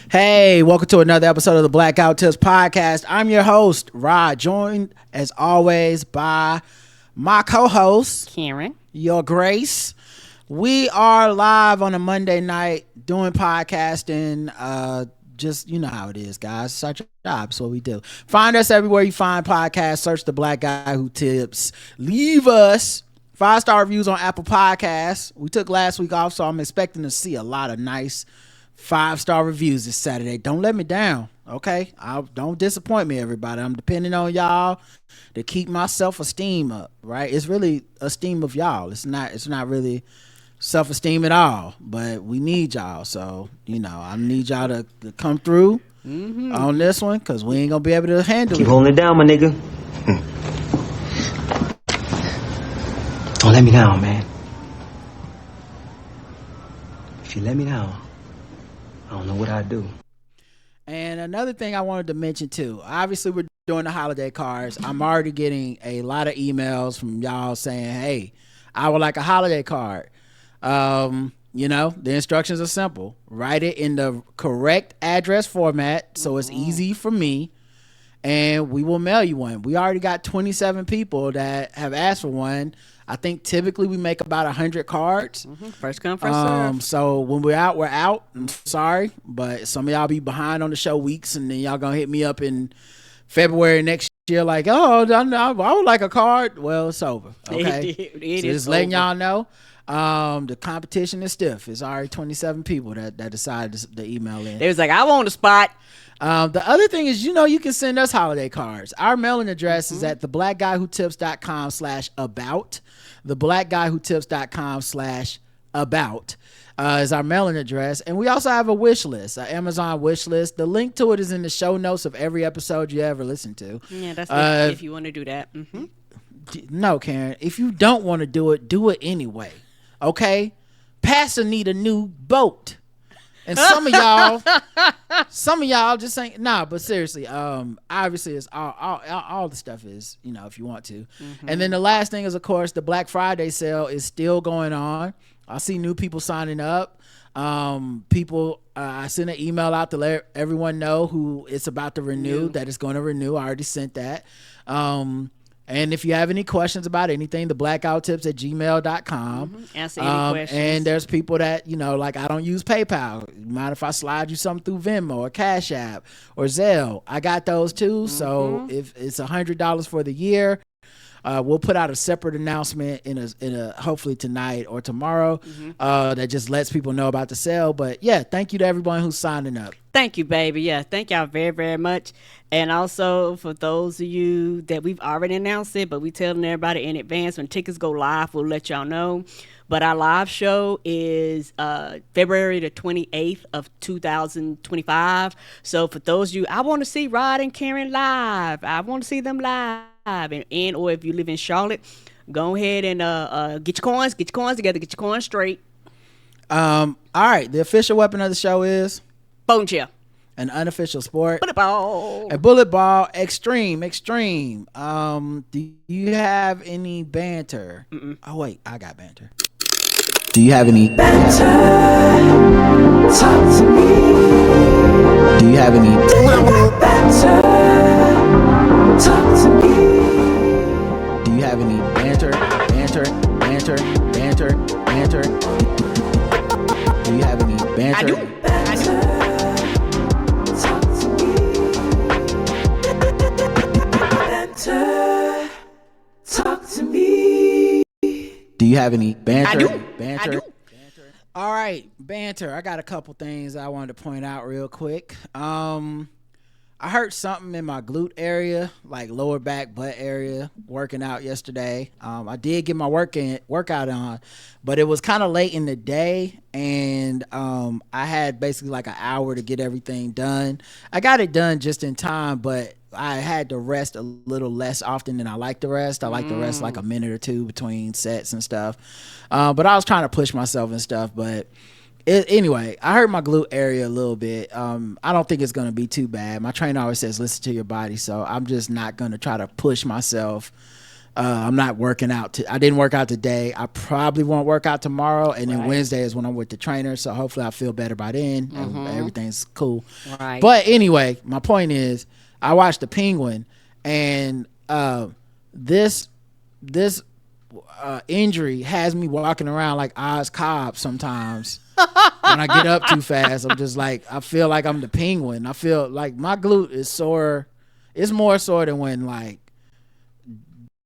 Hey, welcome to another episode of the Blackout Tips Podcast. I'm your host, Rod, joined as always by my co-host, Karen, Your Grace. We are live on a Monday night doing podcasting. Just, you know how it is, guys. It's our job. It's what we do. Find us everywhere you find podcasts. Search the Black Guy Who Tips. Leave us 5-star reviews on Apple Podcasts. We took last week off, so I'm expecting to see a lot of nice 5-star reviews this Saturday. Don't let me down, okay? Don't disappoint me, everybody. I'm depending on y'all to keep my self-esteem up, right? It's really esteem of y'all. It's not really self-esteem at all, but we need y'all. So, you know, I need y'all to come through on this one, because we ain't gonna be able to handle Keep it. holding it down, my nigga. Don't let me down, man. If you let me down, I don't know what I'd do. And another thing I wanted to mention too, obviously we're doing the holiday cards. I'm already getting a lot of emails from y'all saying, hey, I would like a holiday card. You know, the instructions are simple. Write it in the correct address format so it's easy for me, and we will mail you one. We already got 27 people that have asked for one. I think typically we make about 100 cards. first come, first serve. So when we're out, we're out. I'm sorry, but some of y'all be behind on the show weeks, and then y'all gonna hit me up in February next year like, oh, I would like a card. Well, it's over. Okay, It so is just letting over. y'all know. The competition is stiff. It's already 27 people that decided to email in. They was like, I want a spot. The other thing is, you know, you can send us holiday cards. Our mailing address is at theblackguywhotips.com/about. Theblackguywhotips.com/about is our mailing address. And we also have a wish list, an Amazon wish list. The link to it is in the show notes of every episode you ever listen to. Yeah, that's if you want to do that. No, Karen, if you don't want to do it anyway. Okay? Pastor need a new boat. And some of y'all just ain't but seriously, obviously it's all the stuff is, you know, if you want to. And then the last thing is, of course, the Black Friday sale is still going on. I see new people signing up. I sent an email out to let everyone know who it's about to renew, that it's going to renew. I already sent that. And if you have any questions about anything, the blackouttips@gmail.com. Answer any questions. And there's people that, you know, like, I don't use PayPal. Mind if I slide you something through Venmo or Cash App or Zelle? I got those too. So if it's $100 for the year, we'll put out a separate announcement in a hopefully tonight or tomorrow that just lets people know about the sale. But yeah, thank you to everyone who's signing up. Thank you, baby. Yeah, thank y'all very, very much. And also for those of you that we've already announced it, but we telling everybody in advance when tickets go live, we'll let y'all know. But our live show is February the 28th of 2025. So for those of you, I want to see Rod and Karen live. I want to see them live. And or if you live in Charlotte, go ahead and get your coins together, get your coins straight. All right, the official weapon of the show is Bone chair. an unofficial sport. Bullet ball. A bullet ball, extreme. Do you have any banter? Oh wait, I got banter. Do you have any banter? Talk to me. Do you have any banter? Talk to me. Do you have any banter? Do you have any banter? I do. Talk to me. Do you have any banter? I do. Banter. I do. All right, banter. I got a couple things I wanted to point out real quick. I hurt something in my glute area, like lower back, butt area, working out yesterday. I did get my workout on, but it was kind of late in the day, and I had basically like an hour to get everything done. I got it done just in time, but I had to rest a little less often than I like to rest. I like to rest like a minute or two between sets and stuff. But I was trying to push myself and stuff, but anyway, I hurt my glute area a little bit. I don't think it's going to be too bad. My trainer always says, listen to your body. So I'm just not going to try to push myself I'm not working out. I didn't work out today. I probably won't work out tomorrow. And then Wednesday is when I'm with the trainer. So hopefully I feel better by then. Everything's cool. Right. But anyway, my point is I watched The Penguin, and this injury has me walking around like Oz Cobb sometimes. When I get up too fast, I'm just like, I feel like I'm the Penguin. I feel like my glute is sore. It's more sore than when like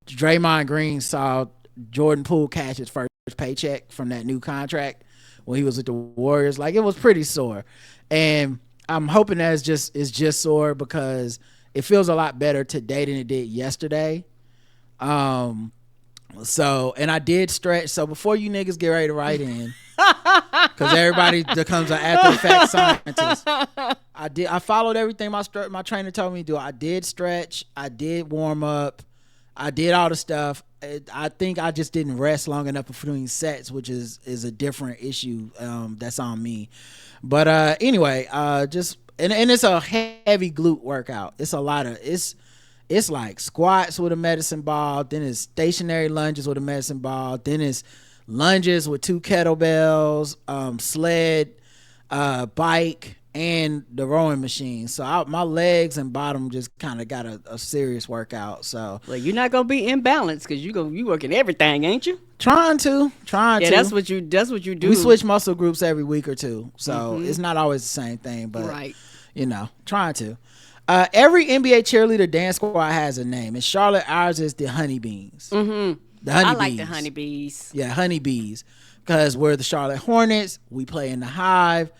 Draymond Green saw Jordan Poole catch his first paycheck from that new contract when he was with the Warriors. Like, it was pretty sore, and I'm hoping that it's just sore because it feels a lot better today than it did yesterday. So, and I did stretch. So before you niggas get ready to write in, because everybody becomes an after effect scientist, I followed everything my trainer told me to do. I did stretch. I did warm up. I did all the stuff. I think I just didn't rest long enough between sets, which is a different issue. That's on me. But anyway, just and it's a heavy glute workout. It's a lot of it's like squats with a medicine ball, then it's stationary lunges with a medicine ball, then it's lunges with 2 kettlebells, sled, bike, and the rowing machine. So my legs and bottom just kind of got a serious workout. So well, you're not gonna be imbalanced because you working everything, ain't you? Trying to. Yeah, that's what you do. We switch muscle groups every week or two, so it's not always the same thing. But trying to. Every NBA cheerleader dance squad has a name. In Charlotte, ours is the Honeybees. The Honeybees. I like the Honeybees. Yeah, Honeybees, because we're the Charlotte Hornets. We play in the Hive.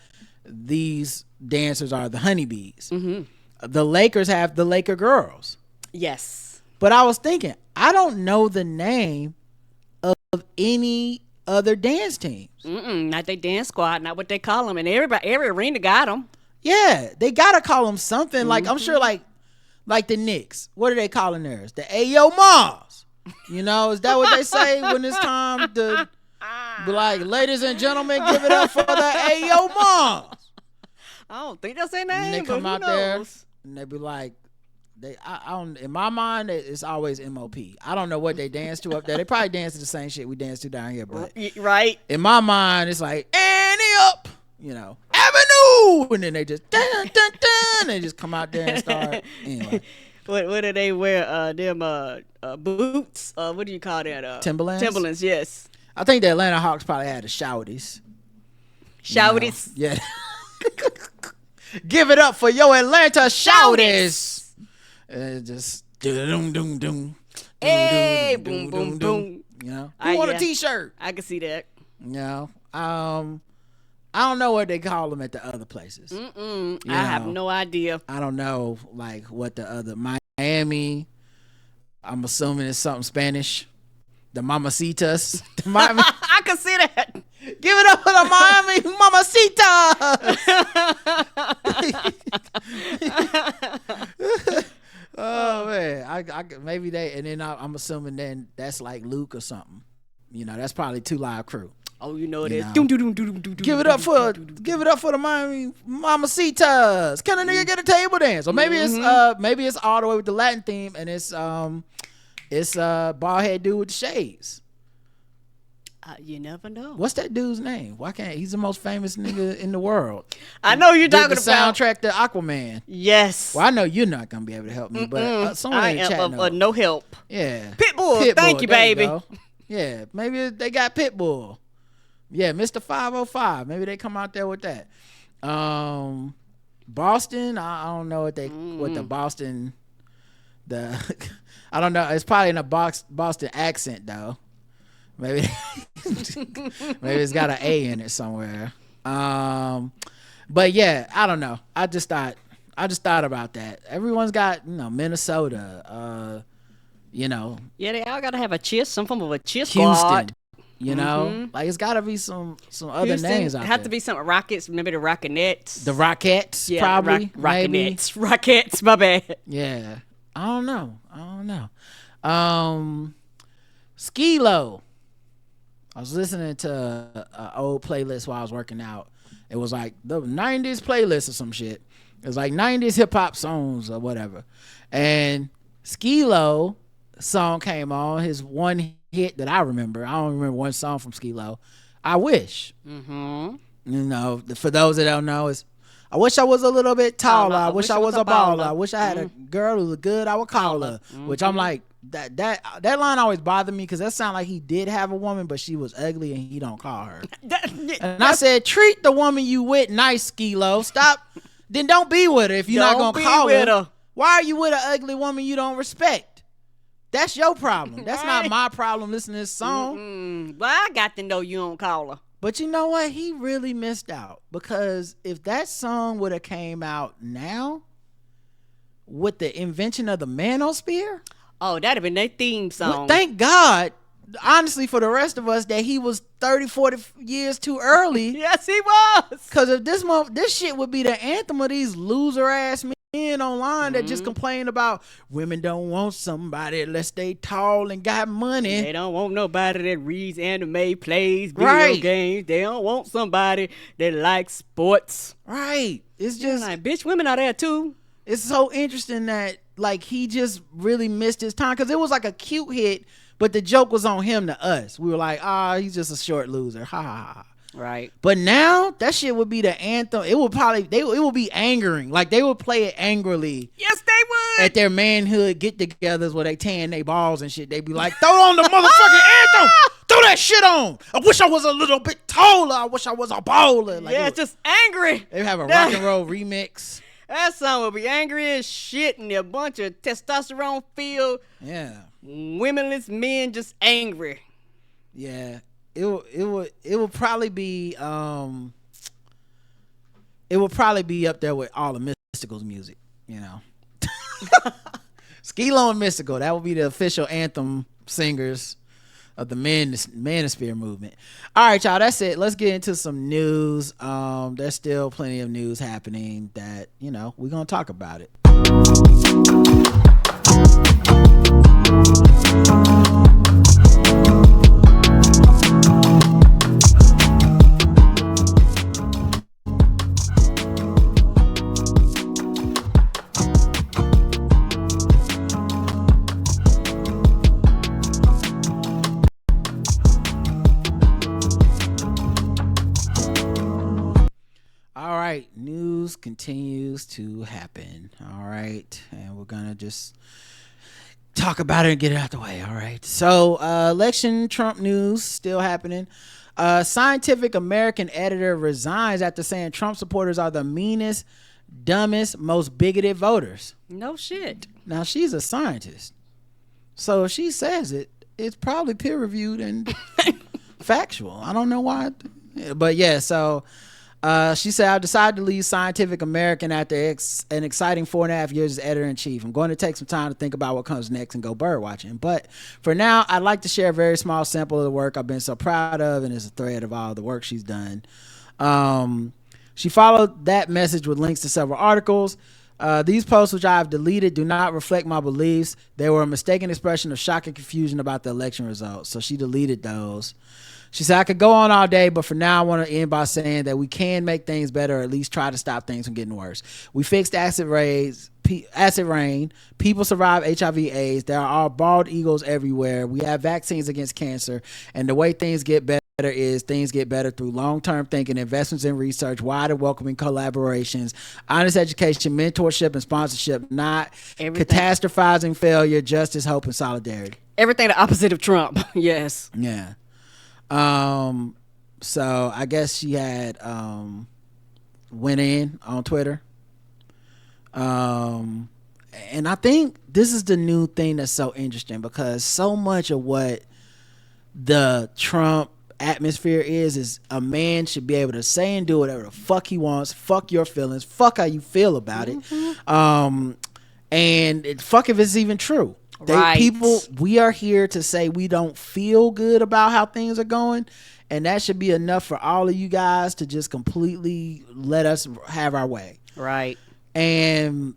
These dancers are the Honeybees. The Lakers have the Laker Girls. Yes. But I was thinking, I don't know the name of any other dance teams. Not they dance squad, not what they call them. And every arena got them. Yeah, they gotta call them something. Like, I'm sure like the Knicks. What are they calling theirs? The Ayo Ma's. You know, is that what they say when it's time to be like, ladies and gentlemen, give it up for the Ayo Ma's? I don't think that's their name. And they come out there and they be like, I don't. In my mind, it's always MOP. I don't know what they dance to up there. They probably dance to the same shit we dance to down here, but right. In my mind, it's like Annie up, you know, Avenue, and then they just dun dun dun. They just come out there and start. Anyway, what do they wear? Them boots? What do you call that? Timberlands. Timberlands, yes. I think the Atlanta Hawks probably had the Shouties. Shouties, yeah. Give it up for your Atlanta Shouties. Just doom doom doom. Hey, boom boom boom. You know, who want a T-shirt? I can see that. You know, I don't know what they call them at the other places. I have no idea. I don't know, like, what the other Miami. I'm assuming it's something Spanish. The Mamacitas. I can see that. Give it up for the Miami Mamacitas. Oh man, I maybe they, and then I'm assuming then that's like Luke or something. You know, that's probably Two Live Crew. Oh, you know it is. Give it up for the Miami Mamacitas. Can a nigga get a table dance? Or maybe it's all the way with the Latin theme, and it's bald head dude with the shades. You never know. What's that dude's name? Why can't he's the most famous nigga in the world? I know you're talking the about soundtrack to Aquaman. Yes. Well, I know you're not gonna be able to help me, but someone in the chat knows. No help. Yeah. Pitbull. Thank you, baby. Yeah, maybe they got Pitbull. Yeah, Mr. 505. Maybe they come out there with that. Boston. I don't know what the Boston. I don't know. It's probably in a Boston accent though. Maybe it's got an A in it somewhere. But yeah, I don't know. I just thought about that. Everyone's got, Minnesota. Yeah, they all gotta have some form of a cheer Houston. Squad. You know, like it's gotta be some other Houston, names out there. Have to be some Rockets, maybe the Rockettes. The Rockettes, probably. Rockettes. Rockettes, my bad. Yeah. I don't know. Skee-Lo. I was listening to an old playlist while I was working out. It was like the 90s playlist or some shit. It was like 90s hip hop songs or whatever. And Skee-Lo song came on, his one hit that I remember. I don't remember one song from Skee-Lo. I wish. Mm-hmm. You know, for those that don't know, is I wish I was a little bit taller. I wish I was a baller. I wish I had a girl who looked good. I would call her. Which I'm like, that line always bothered me because that sounded like he did have a woman, but she was ugly and he don't call her. And I said, treat the woman you with nice, Skee-Lo. Stop. Then don't be with her if you're not gonna call her. Why are you with an ugly woman you don't respect? That's your problem. That's not my problem listening to this song. Well, I got to know you don't call her. But you know what? He really missed out, because if that song would have came out now with the invention of the manosphere, oh, that'd have been their theme song. Thank God, honestly, for the rest of us, that he was 30, 40 years too early. Yes, he was. Because if this shit would be the anthem of these loser ass men online that just complain about women don't want somebody unless they tall and got money. They don't want nobody that reads anime, plays video games. They don't want somebody that likes sports. Right. It's just like, bitch, women are there too. It's so interesting that like he just really missed his time, because it was like a cute hit, but the joke was on him to us. We were like, he's just a short loser. Ha ha ha. Right. But now that shit would be the anthem. It would probably it would be angering. Like they would play it angrily. Yes, they would. At their manhood get-togethers where they tan their balls and shit. They'd be like, throw on the motherfucking anthem. Throw that shit on. I wish I was a little bit taller. I wish I was a baller. Like, yeah, just angry. They have a rock and roll remix. That song would be angry as shit and a bunch of testosterone filled. Yeah. Womenless men just angry. Yeah. It would probably be it would probably be up there with all the Mystical's music, you know. Skee-Lo and Mystical, that would be the official anthem singers of the manosphere movement. All right, y'all, that's it. Let's get into some news. There's still plenty of news happening that, you know, we're gonna talk about it. News continues to happen. All right, and we're gonna just talk about it and get it out the way. All right, so election Trump news still happening. Scientific American editor resigns after saying Trump supporters are the meanest, dumbest, most bigoted voters. No shit. Now she's a scientist, so if she says it, it's probably peer reviewed and factual. I don't know why, but yeah, so she said, I've decided to leave Scientific American after an exciting 4.5 years as editor-in-chief. I'm going to take some time to think about what comes next and go bird watching. But for now, I'd like to share a very small sample of the work I've been so proud of, and it's a thread of all the work she's done. She followed that message with links to several articles. These posts, which I have deleted, do not reflect my beliefs. They were a mistaken expression of shock and confusion about the election results. So she deleted those. She said, I could go on all day, but for now I want to end by saying that we can make things better, or at least try to stop things from getting worse. We fixed acid rain. People survive HIV/AIDS. There are bald eagles everywhere. We have vaccines against cancer. And the way things get better is things get better through long-term thinking, investments in research, wide and welcoming collaborations, honest education, mentorship, and sponsorship, not catastrophizing failure, justice, hope, and solidarity. Everything the opposite of Trump. Yes. Yeah. So I guess she had went in on Twitter. And I think this is the new thing that's so interesting, because so much of what the Trump atmosphere is a man should be able to say and do whatever the fuck he wants, fuck your feelings, fuck how you feel about it. And fuck if it's even true. People, we are here to say we don't feel good about how things are going, and that should be enough for all of you guys to just completely let us have our way. Right. And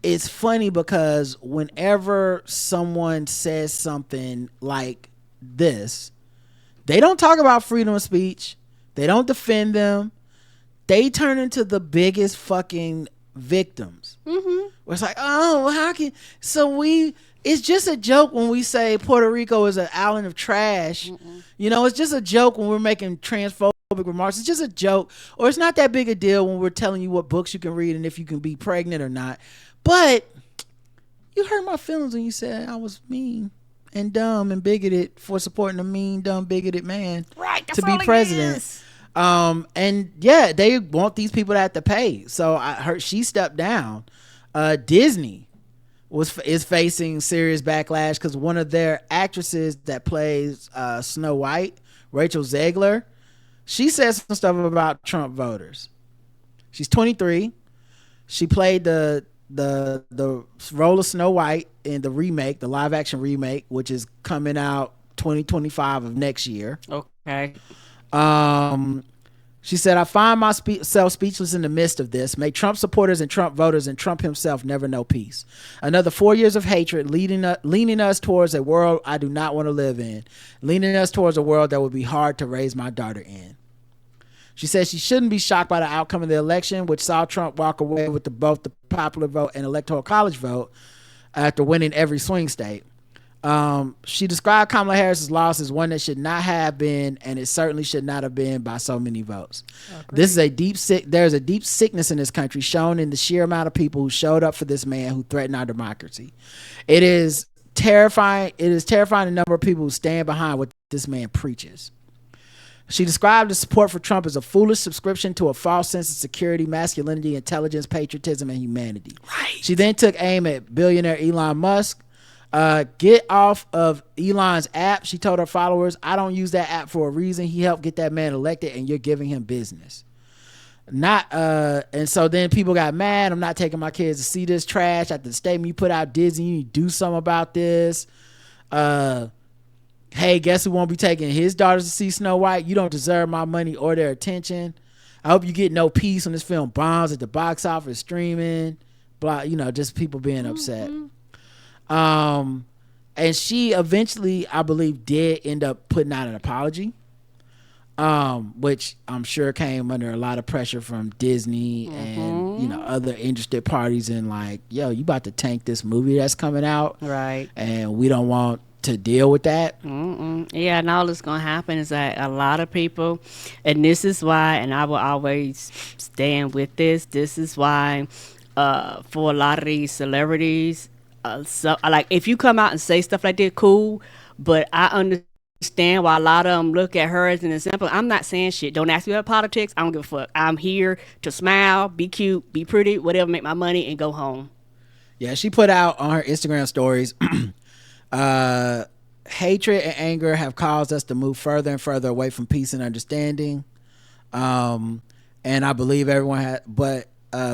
it's funny because whenever someone says something like this, they don't talk about freedom of speech. They don't defend them. They turn into the biggest fucking victims. Where it's like, oh, how can, so we it's just a joke when we say Puerto Rico is an island of trash. You know, it's just a joke when we're making transphobic remarks. It's just a joke, or it's not that big a deal when we're telling you what books you can read and if you can be pregnant or not. But you hurt my feelings when you said I was mean and dumb and bigoted for supporting a mean, dumb, bigoted man to be president. And yeah, they want these people to have to pay. So I heard she stepped down. Disney is facing serious backlash because one of their actresses that plays Snow White, Rachel Zegler, she says some stuff about Trump voters. She's 23. She played the role of Snow White in the remake, the live action remake, which is coming out 2025 of next year. Okay. She said, I find myself speechless in the midst of this. May Trump supporters and Trump voters and Trump himself never know peace. Another 4 years of hatred leaning us towards a world I do not want to live in. Leaning us towards a world that would be hard to raise my daughter in. She said she shouldn't be shocked by the outcome of the election, which saw Trump walk away with both the popular vote and electoral college vote after winning every swing state. She described Kamala Harris's loss as one that should not have been, and it certainly should not have been by so many votes. There's a deep sickness in this country shown in the sheer amount of people who showed up for this man who threatened our democracy. It is terrifying. It is terrifying the number of people who stand behind what this man preaches. She described the support for Trump as a foolish subscription to a false sense of security, masculinity, intelligence, patriotism, and humanity. Right. She then took aim at billionaire Elon Musk. Get off of Elon's app, she told her followers. I don't use that app for a reason. He helped get that man elected, and you're giving him business. And so then people got mad. I'm not taking my kids to see this trash. After the statement you put out, Disney, you need to do something about this. Hey, guess who won't be taking his daughters to see Snow White? You don't deserve my money or their attention. I hope you get no peace when this film bombs at the box office, streaming, blah, just people being upset. And she eventually, I believe, did end up putting out an apology, which I'm sure came under a lot of pressure from Disney and other interested parties in like, yo, you about to tank this movie that's coming out, right? And we don't want to deal with that. Yeah, and all that's gonna happen is that a lot of people, and this is why, and I will always stand with this. This is why, for a lot of these celebrities. So like if you come out and say stuff like that, cool, but I understand why a lot of them look at her as an example. I'm not saying shit. Don't ask me about politics. I don't give a fuck. I'm here to smile, be cute, be pretty, whatever, make my money and go home. Yeah, she put out on her Instagram stories, hatred and anger have caused us to move further and further away from peace and understanding. And I believe everyone had, but I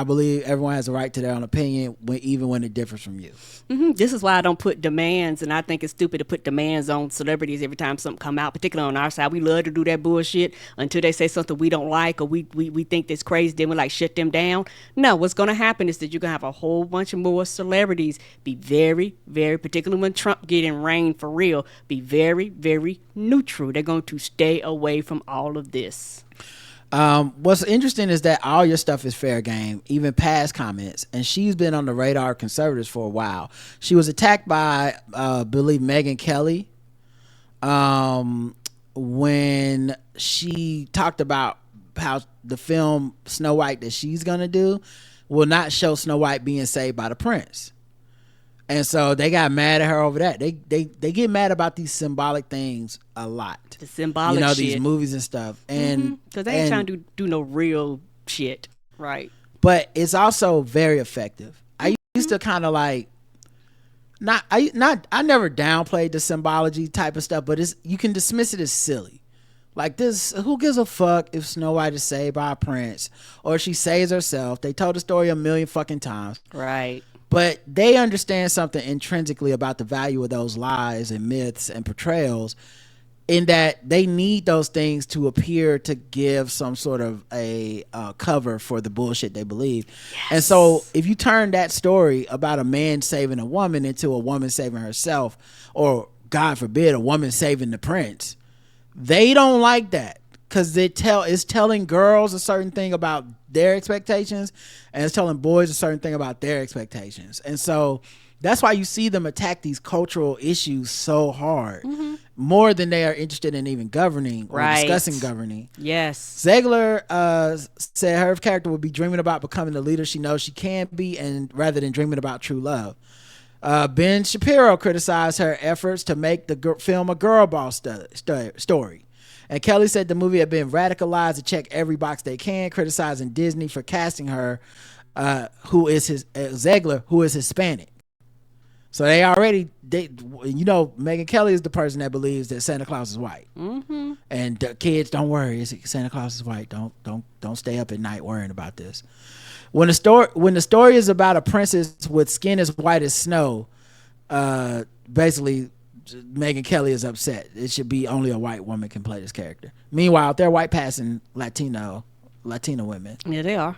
believe everyone has a right to their own opinion, even when it differs from you. This is why I don't put demands, and I think it's stupid to put demands on celebrities every time something come out, particularly on our side. We love to do that bullshit until they say something we don't like or we think that's crazy, then we like shut them down. No, what's going to happen is that you're going to have a whole bunch of more celebrities be very, very, particularly when Trump getting reign for real, be very, very neutral. They're going to stay away from all of this. What's interesting is that all your stuff is fair game, even past comments, and she's been on the radar of conservatives for a while. She was attacked by, believe Megyn Kelly, when she talked about how the film Snow White that she's gonna do will not show Snow White being saved by the prince. And so they got mad at her over that. They get mad about these symbolic things a lot. The symbolic shit. These movies and stuff. And because they ain't trying to do no real shit. Right. But it's also very effective. I used to kind of like I never downplayed the symbology type of stuff, but you can dismiss it as silly. Like this, who gives a fuck if Snow White is saved by a prince or she saves herself? They told the story a million fucking times. Right. But they understand something intrinsically about the value of those lies and myths and portrayals, in that they need those things to appear to give some sort of a cover for the bullshit they believe. Yes. And so if you turn that story about a man saving a woman into a woman saving herself, or God forbid, a woman saving the prince, they don't like that. Because it's telling girls a certain thing about their expectations, and it's telling boys a certain thing about their expectations. And so that's why you see them attack these cultural issues so hard, more than they are interested in even governing or discussing governing. Yes. Ziegler said her character would be dreaming about becoming the leader she knows she can be, and rather than dreaming about true love. Ben Shapiro criticized her efforts to make the film a girl boss story. And Kelly said the movie had been radicalized to check every box they can, criticizing Disney for casting her, Ziegler, who is Hispanic. So Megan Kelly is the person that believes that Santa Claus is white. Mm-hmm. And kids, don't worry, Santa Claus is white. Don't stay up at night worrying about this. When the story is about a princess with skin as white as snow, basically Megan Kelly is upset. It should be only a white woman can play this character. Meanwhile, they're white passing Latina women. Yeah, they are.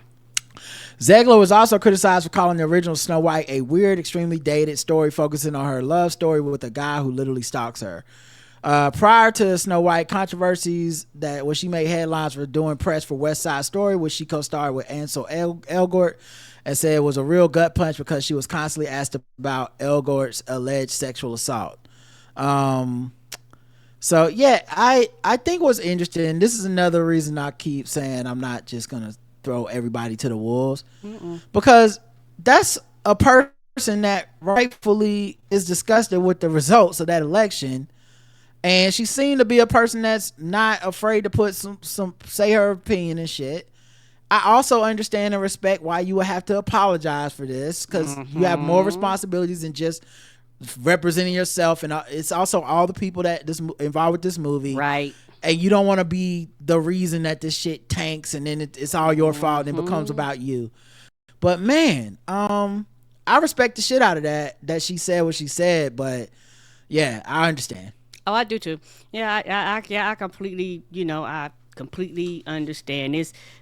Ziegler was also criticized for calling the original Snow White a weird, extremely dated story focusing on her love story with a guy who literally stalks her. Prior to Snow White controversies where she made headlines for doing press for West Side Story, which she co-starred with Ansel Elgort, and said it was a real gut punch because she was constantly asked about Elgort's alleged sexual assault. So yeah, I think what's interesting, this is another reason I keep saying I'm not just gonna throw everybody to the wolves. Because that's a person that rightfully is disgusted with the results of that election, and she seemed to be a person that's not afraid to put some say her opinion and shit. I also understand and respect why you would have to apologize for this, because you have more responsibilities than just representing yourself, and it's also all the people that involved with this movie, right? And you don't want to be the reason that this shit tanks and then it's all your fault and it becomes about you. But man, I respect the shit out of that she said what she said. But yeah, I understand. Oh, I do too. Yeah, I completely, I completely understand.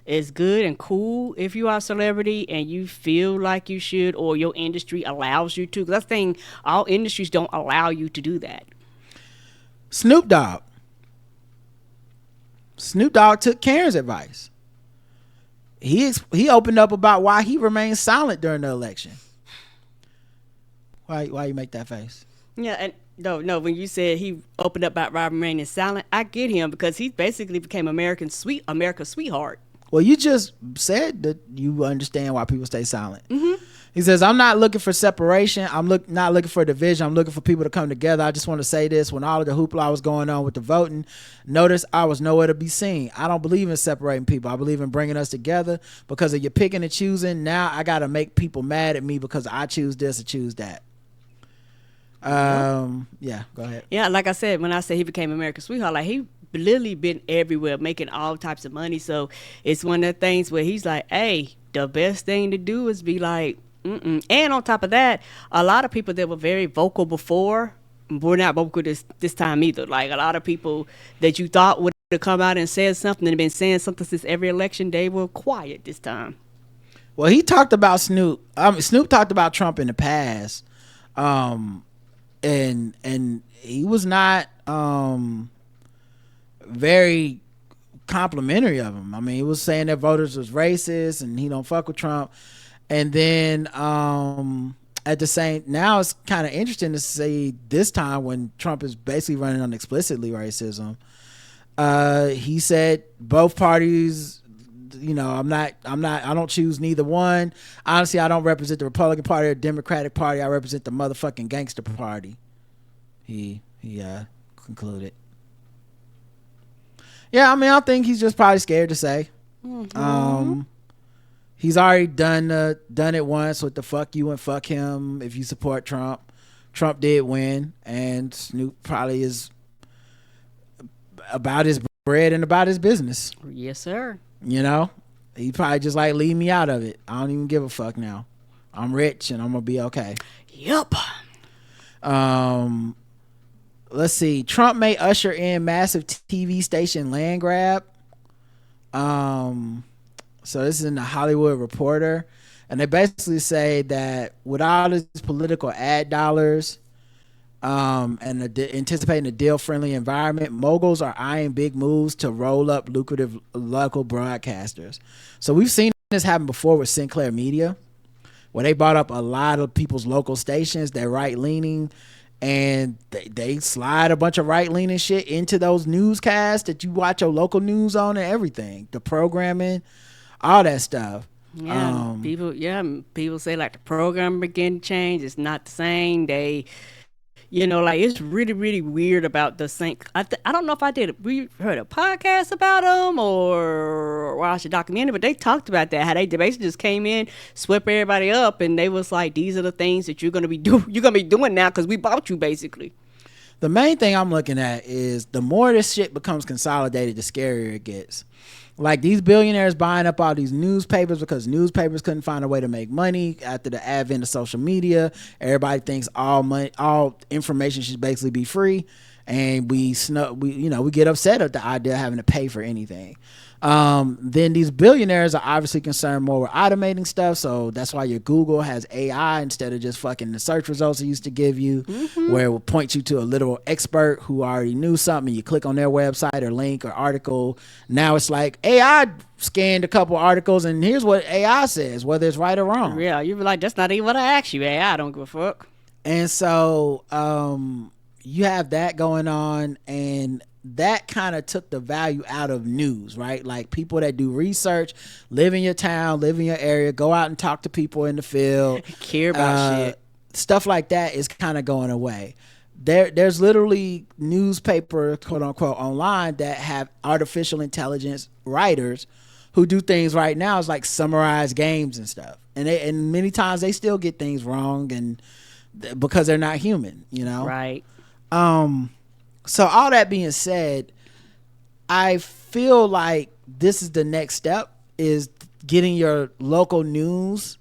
It's good and cool if you are a celebrity and you feel like you should, or your industry allows you to. Because that's the thing, all industries don't allow you to do that. Snoop Dogg took Karen's advice. He opened up about why he remained silent during the election. Why you make that face? Yeah, and no. When you said he opened up about why remaining silent, I get him, because he basically became America's sweetheart. Well, you just said that you understand why people stay silent. He says, I'm not looking for separation. I'm not looking for division. I'm looking for people to come together. I just want to say this. When all of the hoopla was going on with the voting, notice I was nowhere to be seen. I don't believe in separating people. I believe in bringing us together, because of your picking and choosing. Now I got to make people mad at me because I choose this or choose that. Yeah, go ahead. Yeah, like I said, when I say he became America's sweetheart, like he literally been everywhere making all types of money. So it's one of the things where he's like, hey, the best thing to do is be like, And on top of that, a lot of people that were very vocal before were not vocal this time either. Like a lot of people that you thought would have come out and said something and have been saying something since every election, they were quiet this time. Well, he talked about Snoop. Snoop talked about Trump in the past, and he was not very complimentary of him. I mean, he was saying that voters was racist and he don't fuck with Trump. And then at the same, now it's kind of interesting to see this time when Trump is basically running on explicitly racism. He said both parties, I don't choose neither one. Honestly, I don't represent the Republican Party or Democratic Party. I represent the motherfucking gangster party. He concluded. Yeah, I mean, I think he's just probably scared to say. He's already done it once with the fuck you and fuck him if you support Trump. Trump did win, and Snoop probably is about his bread and about his business. Yes, sir. He probably just like, leave me out of it. I don't even give a fuck now. I'm rich and I'm gonna be okay. Yep. Let's see. Trump may usher in massive TV station land grab. So this is in the Hollywood Reporter, and they basically say that with all this political ad dollars, and anticipating a deal-friendly environment, moguls are eyeing big moves to roll up lucrative local broadcasters. So we've seen this happen before with Sinclair Media. where they brought up a lot of people's local stations that right leaning, and they slide a bunch of right leaning shit into those newscasts that you watch your local news on and everything, the programming, all that stuff. People say like the program begin to change. It's not the same. They, like it's really, really weird about the same. I don't know if we heard a podcast about them or watched a documentary, but they talked about that, how they basically just came in, swept everybody up, and they was like, these are the things that you're gonna be doing now because we bought you, basically. The main thing I'm looking at is the more this shit becomes consolidated, the scarier it gets. Like these billionaires buying up all these newspapers because newspapers couldn't find a way to make money after the advent of social media. Everybody thinks all information should basically be free, and we get upset at the idea of having to pay for anything. Then these billionaires are obviously concerned more with automating stuff, so that's why your Google has AI instead of just fucking the search results it used to give you, where it will point you to a literal expert who already knew something. You click on their website or link or article. Now it's like AI scanned a couple articles and here's what AI says, whether it's right or wrong. Yeah, you be like, that's not even what I asked you. AI don't give a fuck. And so you have that going on, and that kind of took the value out of news, right? Like people that do research, live in your town, live in your area, go out and talk to people in the field, care about shit, stuff like that is kind of going away. There's literally newspaper, quote unquote, online that have artificial intelligence writers who do things right now is like summarize games and stuff, and many times they still get things wrong, and because they're not human, right? So all that being said, I feel like this is the next step, is getting your local news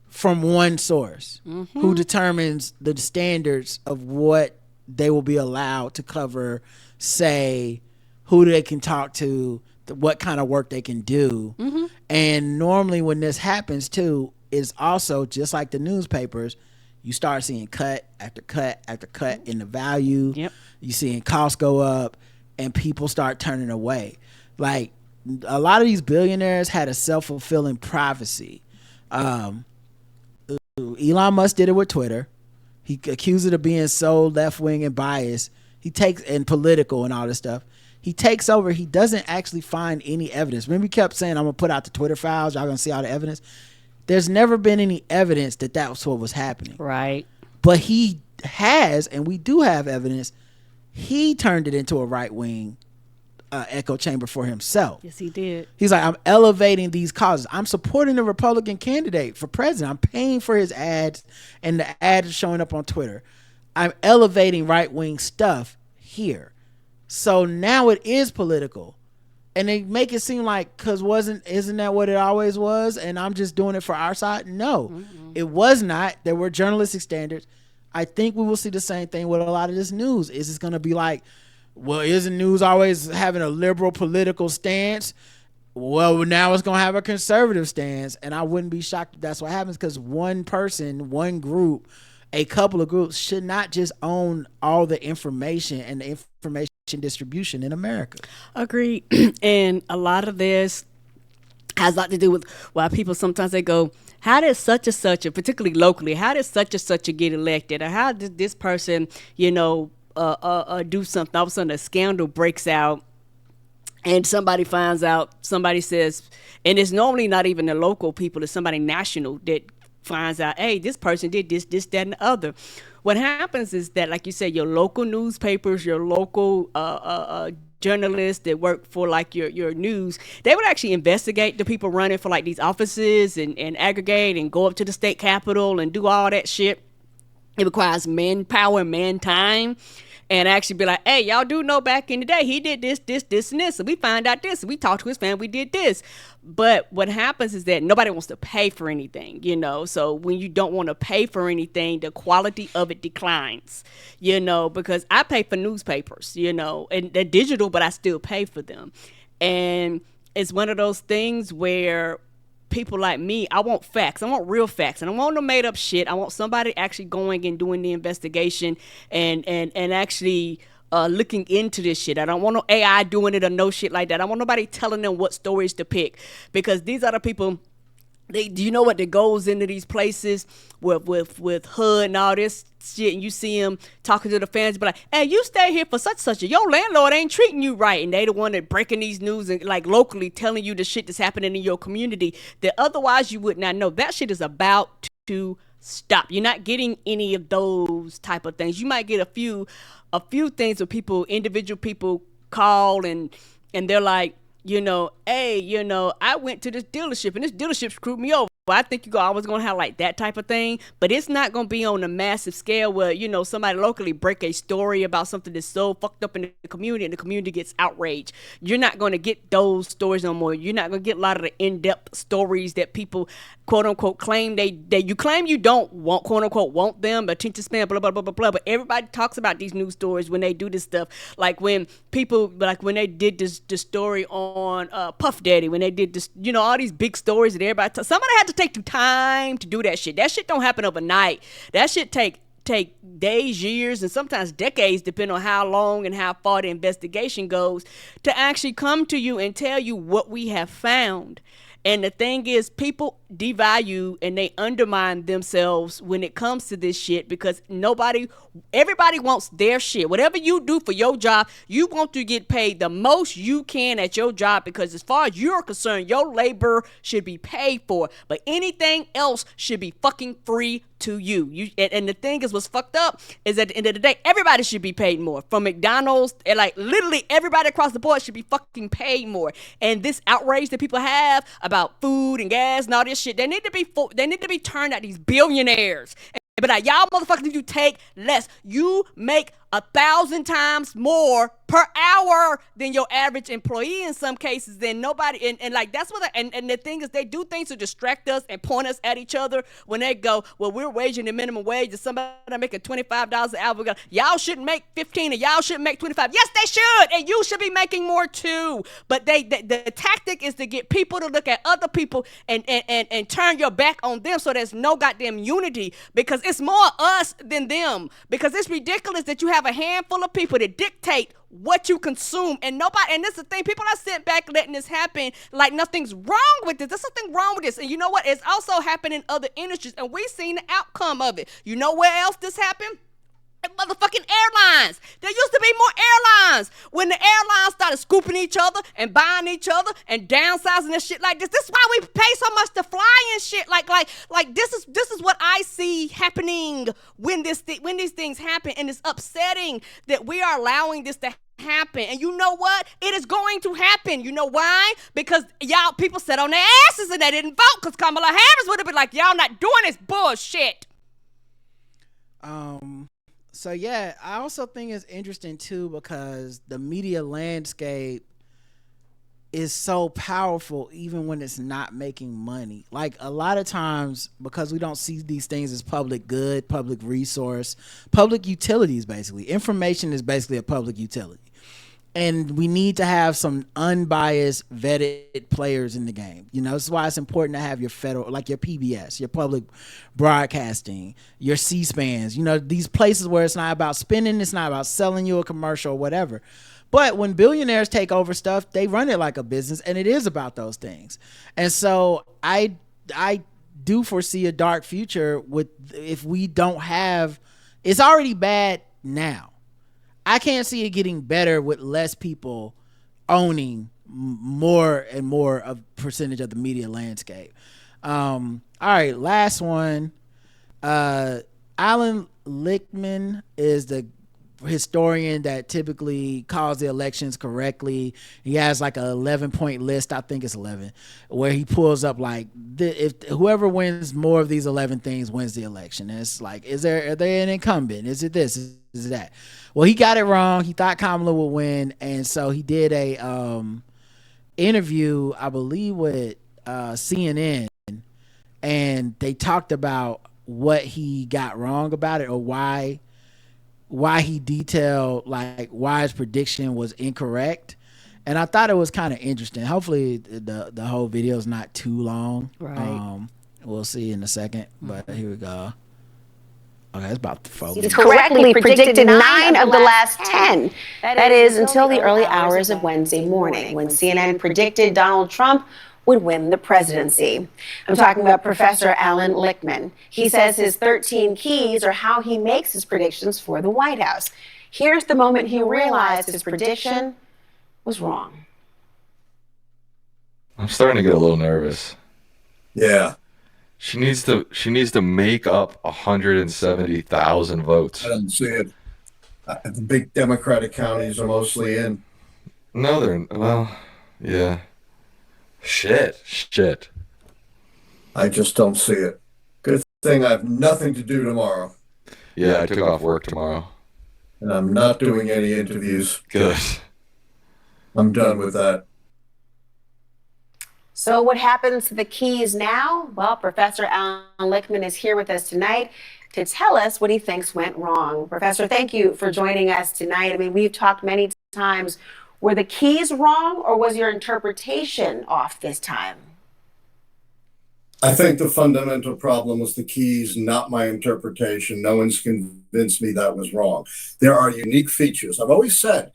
from one source who determines the standards of what they will be allowed to cover, say who they can talk to, what kind of work they can do. And normally when this happens too, is also just like the newspapers, you start seeing cut after cut after cut in the value. Yep. You seeing costs go up and people start turning away. Like a lot of these billionaires had a self-fulfilling prophecy. Elon Musk did it with Twitter. He accused it of being so left-wing and biased. He takes and political and all this stuff. He takes over. He doesn't actually find any evidence. Remember, he kept saying, I'm going to put out the Twitter files. Y'all going to see all the evidence. There's never been any evidence that was what was happening. Right. But he has, and we do have evidence, he turned it into a right-wing echo chamber for himself. Yes, he did. He's like, I'm elevating these causes. I'm supporting the Republican candidate for president. I'm paying for his ads, and the ad is showing up on Twitter. I'm elevating right-wing stuff here. So now it is political. And they make it seem like, isn't that what it always was? And I'm just doing it for our side? No, it was not. There were journalistic standards. I think we will see the same thing with a lot of this news. Is it's going to be like, well, isn't news always having a liberal political stance? Well, now it's going to have a conservative stance. And I wouldn't be shocked if that's what happens, because one person, one group, a couple of groups should not just own all the information and the information distribution in America. Agreed. And a lot of this has a lot to do with why people sometimes they go, how did such and such, particularly locally, how did such and such get elected, or how did this person, do something? All of a sudden a scandal breaks out and somebody finds out, somebody says, and it's normally not even the local people, it's somebody national that finds out, hey, this person did this, that, and the other. What happens is that, like you said, your local newspapers, your local journalists that work for like your news, they would actually investigate the people running for like these offices and aggregate and go up to the state capitol and do all that shit. It requires manpower, man time, and actually be like, hey, y'all do know back in the day he did this, and this, and we find out this, and we talked to his family, we did this. But what happens is that nobody wants to pay for anything, so when you don't want to pay for anything, the quality of it declines, because I pay for newspapers, and they're digital, but I still pay for them. And it's one of those things where people like me, I want facts. I want real facts. And I want no made up shit. I want somebody actually going and doing the investigation and actually looking into this shit. I don't want no AI doing it or no shit like that. I want nobody telling them what stories to pick, because these are the people do you know what that goes into these places with HUD and all this shit, and you see them talking to the fans, but like, hey, you stay here for such and your landlord ain't treating you right, and they the one that breaking these news and like locally telling you the shit that's happening in your community that otherwise you would not know. That shit is about to stop. You're not getting any of those type of things. You might get a few things where individual people call and they're like, hey, I went to this dealership and this dealership screwed me over. I think you're always going to have like that type of thing, but it's not going to be on a massive scale where, somebody locally break a story about something that's so fucked up in the community and the community gets outraged. You're not going to get those stories no more. You're not going to get a lot of the in-depth stories that people, quote unquote, claim you claim you don't want, quote unquote, want them, attention span, blah, blah, blah, blah, blah. But everybody talks about these news stories when they do this stuff. Like when when they did this story on Puff Daddy, when they did this, all these big stories that everybody, somebody had to take the time to do that shit. That shit don't happen overnight. That shit take days, years, and sometimes decades, depending on how long and how far the investigation goes, to actually come to you and tell you what we have found. And the thing is, people devalue and they undermine themselves when it comes to this shit because everybody wants their shit. Whatever you do for your job, you want to get paid the most you can at your job because as far as you're concerned, your labor should be paid for. But anything else should be fucking free to you. And the thing is, what's fucked up is at the end of the day, everybody should be paid more. From McDonald's, and like literally everybody across the board should be fucking paid more. And this outrage that people have about food and gas and all this shit, they need to be turned at these billionaires. But like, y'all motherfuckers, you take less. You make 1,000 times more per hour than your average employee in some cases. Then nobody, and like that's what. And the thing is, they do things to distract us and point us at each other. When they go, well, we're waging the minimum wage, and somebody making $25 an hour. Y'all shouldn't make 15, and y'all shouldn't make 25. Yes, they should, and you should be making more too. But the tactic is to get people to look at other people and turn your back on them, so there's no goddamn unity because it's more us than them. Because it's ridiculous that you have a handful of people that dictate what you consume, and this is the thing, people are sitting back letting this happen like nothing's wrong with this. There's something wrong with this. And you know what? It's also happening in other industries, and we've seen the outcome of it. You know where else this happened? Motherfucking airlines. There used to be more airlines. When the airlines started scooping each other and buying each other and downsizing and shit like this. This is why we pay so much to fly and shit. Like this is what I see happening when these things happen, and it's upsetting that we are allowing this to happen. And you know what? It is going to happen. You know why? Because y'all people sat on their asses and they didn't vote because Kamala Harris would have been like, y'all not doing this bullshit. So yeah, I also think it's interesting too because the media landscape is so powerful even when it's not making money. Like a lot of times, because we don't see these things as public good, public resource, public utilities basically. Information is basically a public utility. And we need to have some unbiased, vetted players in the game. This is why it's important to have your federal, like your PBS, your public broadcasting, your C-SPANs, these places where it's not about spending, it's not about selling you a commercial or whatever. But when billionaires take over stuff, they run it like a business, and it is about those things. And so I do foresee a dark future if we don't have, it's already bad now. I can't see it getting better with less people owning more and more of percentage of the media landscape. All right, last one. Allan Lichtman is the historian that typically calls the elections correctly. He has like a 11-point list, I think it's 11, where he pulls up like if whoever wins more of these 11 things wins the election. And it's like, are they an incumbent? Is it this? Is it that? Well, he got it wrong. He thought Kamala would win, and so he did a interview, I believe, with CNN, and they talked about what he got wrong about it, or why he detailed like why his prediction was incorrect. And I thought it was kind of interesting. Hopefully the whole video is not too long. Right. We'll see in a second, but here we go. Okay, it's about 4 He correctly predicted 9 of the last 10. That is until the early hours of Wednesday morning, when CNN predicted Donald Trump would win the presidency. I'm talking about Professor Allan Lichtman. He says his 13 keys are how he makes his predictions for the White House. Here's the moment he realized his prediction was wrong. I'm starting to get a little nervous. Yeah. She needs to make up 170,000 votes. I don't see it. The big Democratic counties are mostly in. No, yeah. Shit. I just don't see it. Good thing I have nothing to do tomorrow. Yeah, I took off work tomorrow. And I'm not doing any interviews. Good. I'm done with that. So what happens to the keys now? Well, Professor Allan Lichtman is here with us tonight to tell us what he thinks went wrong. Professor, thank you for joining us tonight. I mean, we've talked many times. Were the keys wrong, or was your interpretation off this time? I think the fundamental problem was the keys, not my interpretation. No one's convinced me that was wrong. There are unique features. I've always said,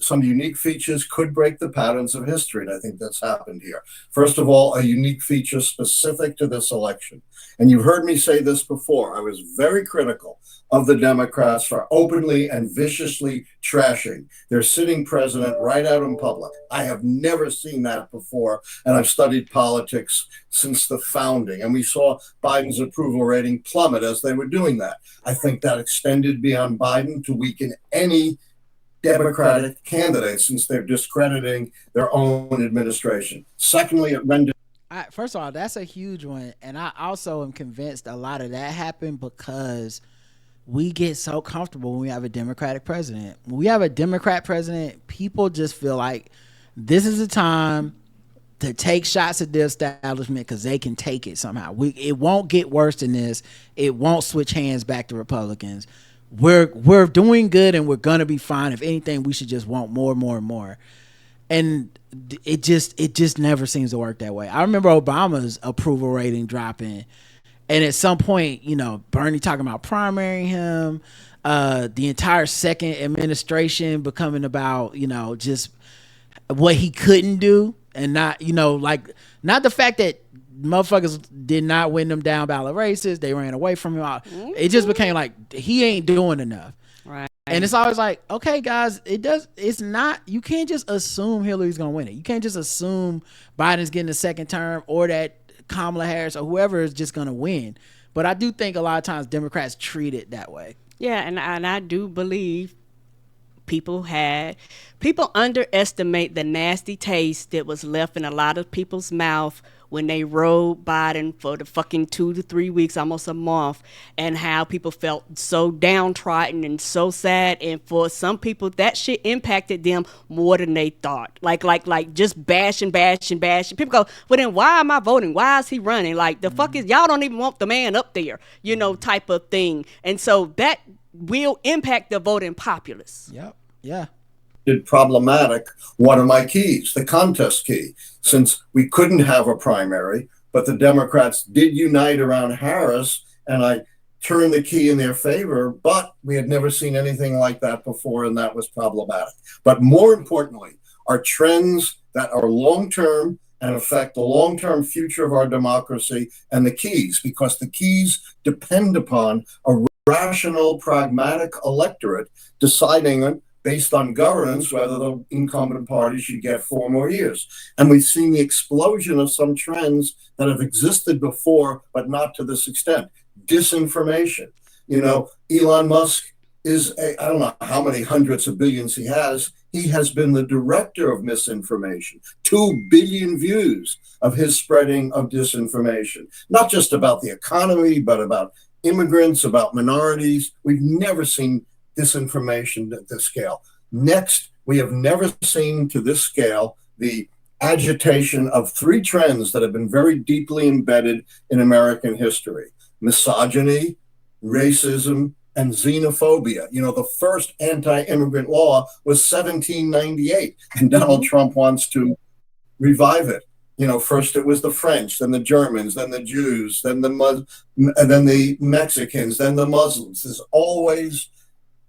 some unique features could break the patterns of history, and I think that's happened here. First of all, a unique feature specific to this election. And you've heard me say this before. I was very critical of the Democrats for openly and viciously trashing their sitting president right out in public. I have never seen that before, and I've studied politics since the founding. And we saw Biden's approval rating plummet as they were doing that. I think that extended beyond Biden to weaken any Democratic candidates since they're discrediting their own administration. Secondly, it rendered. First of all, that's a huge one. And I also am convinced a lot of that happened because we get so comfortable when we have a Democratic president. When we have a Democrat president, people just feel like this is the time to take shots at the establishment because they can take it somehow. It won't get worse than this. It won't switch hands back to Republicans. We're doing good and we're gonna be fine. If anything, we should just want more and more and more. And it just never seems to work that way. I remember Obama's approval rating dropping, and at some point, Bernie talking about primarying him, the entire second administration becoming about, just what he couldn't do, and not, not the fact that motherfuckers did not win them down ballot races. They ran away from him. It just became like he ain't doing enough. Right. And it's always like, okay, guys, it's not, you can't just assume Hillary's going to win it. You can't just assume Biden's getting a second term or that Kamala Harris or whoever is just going to win. But I do think a lot of times Democrats treat it that way. Yeah, and I do believe people underestimate the nasty taste that was left in a lot of people's mouth when they rode Biden for the fucking 2 to 3 weeks, almost a month, and how people felt so downtrodden and so sad. And for some people, that shit impacted them more than they thought. Like just bashing. People go, well, then why am I voting? Why is he running? Like, the fuck is, y'all don't even want the man up there, type of thing. And so that will impact the voting populace. Yep. Yeah. Problematic one of my keys, the contest key, since we couldn't have a primary, but the Democrats did unite around Harris, and I turned the key in their favor, but we had never seen anything like that before, and that was problematic. But more importantly, are trends that are long-term and affect the long-term future of our democracy, and the keys, because the keys depend upon a rational, pragmatic electorate deciding based on governance, whether the incumbent party should get 4 more years. And we've seen the explosion of some trends that have existed before, but not to this extent. Disinformation. Elon Musk is, I don't know how many hundreds of billions he has. He has been the director of misinformation. 2 billion views of his spreading of disinformation, not just about the economy, but about immigrants, about minorities. We've never seen disinformation at this scale. Next, we have never seen to this scale the agitation of 3 trends that have been very deeply embedded in American history: misogyny, racism, and xenophobia. The first anti-immigrant law was 1798, and Donald Trump wants to revive it. First it was the French, then the Germans, then the Jews, then the Mexicans, then the Muslims. There's always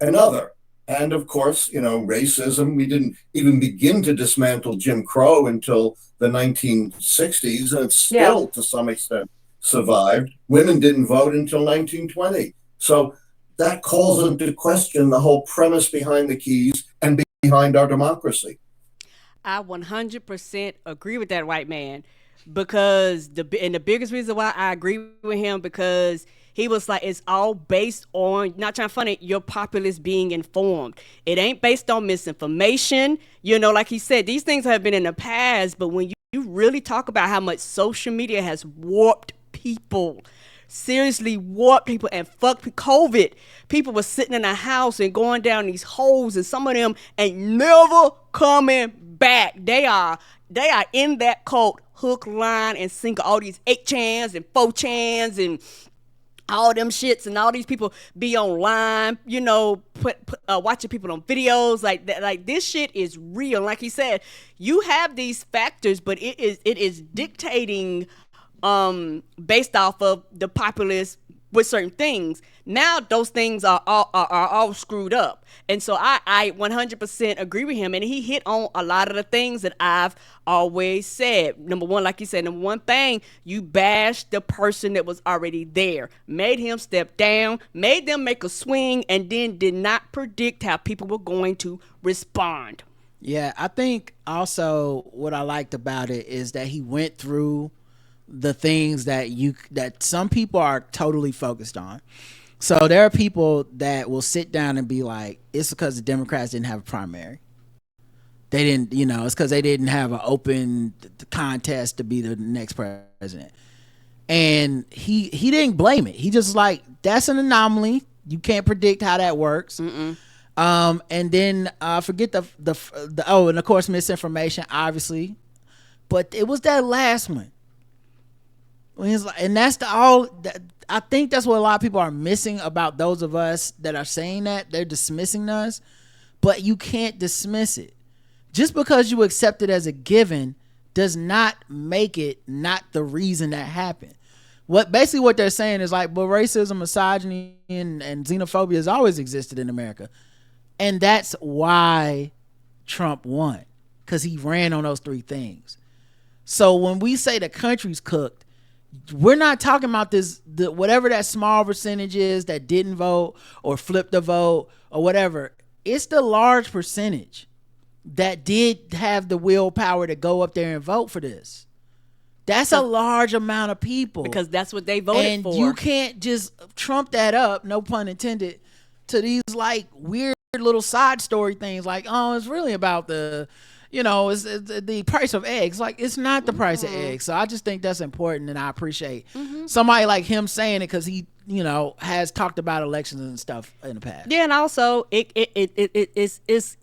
another. And of course, racism, we didn't even begin to dismantle Jim Crow until the 1960s, and it's still, to some extent, survived. Women didn't vote until 1920. So that calls into question the whole premise behind the keys and behind our democracy. I 100% agree with that white man, because the biggest reason why I agree with him, because he was like, it's all based on, not trying to funny, your populace being informed. It ain't based on misinformation. Like he said, these things have been in the past, but when you really talk about how much social media has warped people, seriously warped people, and fuck COVID. People were sitting in a house and going down these holes, and some of them ain't never coming back. They are in that cult, hook, line, and sinker. All these 8chans and 4chans and all them shits, and all these people be online, watching people on videos like that. Like, this shit is real. Like he said, you have these factors, but it is dictating based off of the populace with certain things. Now those things are all screwed up, and so I 100% agree with him, and he hit on a lot of the things that I've always said. Number one, like you said, number one thing, you bashed the person that was already there, made him step down, made them make a swing, and then did not predict how people were going to respond. Yeah, I think also what I liked about it is that he went through the things that some people are totally focused on. So there are people that will sit down and be like, it's because the Democrats didn't have a primary. They didn't, it's because they didn't have an open contest to be the next president. And he didn't blame it. He just like, that's an anomaly. You can't predict how that works. And then forget the and of course misinformation, obviously. But it was that last one. And that's I think that's what a lot of people are missing about those of us that are saying that. They're dismissing us, but you can't dismiss it. Just because you accept it as a given does not make it not the reason that happened. What they're saying is like, well, racism, misogyny, and xenophobia has always existed in America. And that's why Trump won, because he ran on those three things. So when we say the country's cooked, we're not talking about whatever that small percentage is that didn't vote or flipped the vote or whatever. It's the large percentage that did have the willpower to go up there and vote for this. That's a large amount of people, because that's what they voted for. And you can't just trump that up, no pun intended, to these like weird little side story things like, oh, it's really about the it's the price of eggs. Like, it's not the price of eggs. So I just think that's important, and I appreciate somebody like him saying it, because he has talked about elections and stuff in the past. Yeah, and also it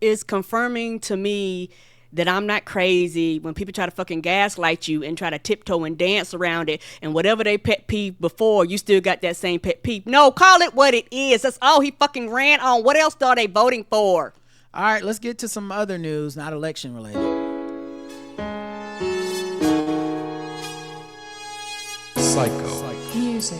is confirming to me that I'm not crazy when people try to fucking gaslight you and try to tiptoe and dance around it, and whatever they pet peeve before, you still got that same pet peeve. No, call it what it is. That's all he fucking ran on. What else are they voting for? All right, let's get to some other news, not election related. Psycho. Music.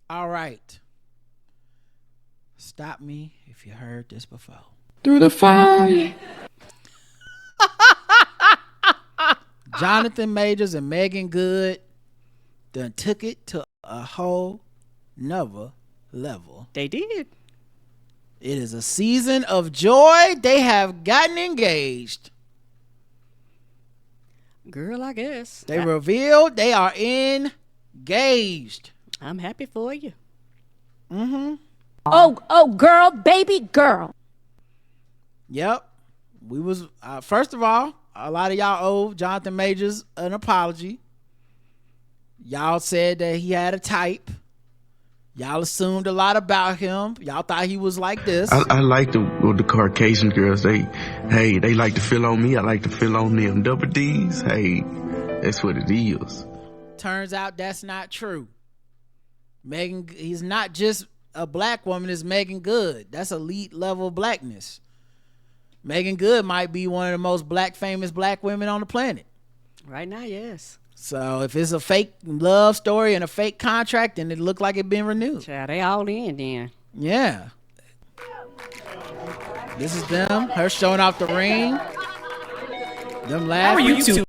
All right. Stop me if you heard this before. Through the fire. Jonathan Majors and Meagan Good done took it to a whole nother level. They did. It is a season of joy. They have gotten engaged. Girl, I guess. They revealed they are engaged. I'm happy for you. Oh, girl, baby girl. Yep. We was first of all, a lot of y'all owe Jonathan Majors an apology. Y'all said that he had a type. Y'all assumed a lot about him. Y'all thought he was like this. I like the Caucasian girls. They like to feel on me. I like to feel on them. Double D's, hey, that's what it is. Turns out that's not true. He's not just a black woman, it's Meagan Good. That's elite level blackness. Meagan Good might be one of the most famous black women on the planet. Right now, yes. So if it's a fake love story and a fake contract, then it looked like it been renewed. Child, they all in then. Yeah. This is them. Her showing off the ring. Them laughing. How are you two?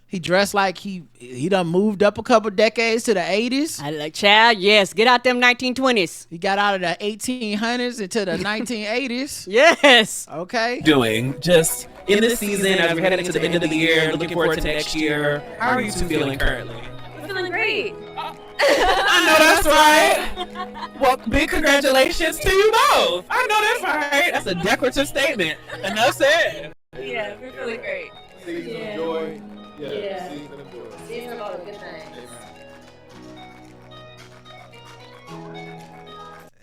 He dressed like he done moved up a couple decades to the 80s. I like, child, yes. Get out them 1920s. He got out of the 1800s into the 1980s. Yes. Okay. Doing just in this season as we're heading into the end of the year, looking forward to next year. How are you two feeling currently? Feeling great. I know that's right. Well, big congratulations to you both. I know that's right. That's a decorative statement. Enough said. Yeah, we're feeling great. Season of joy. Yeah. Season of joy. Season of all the good things.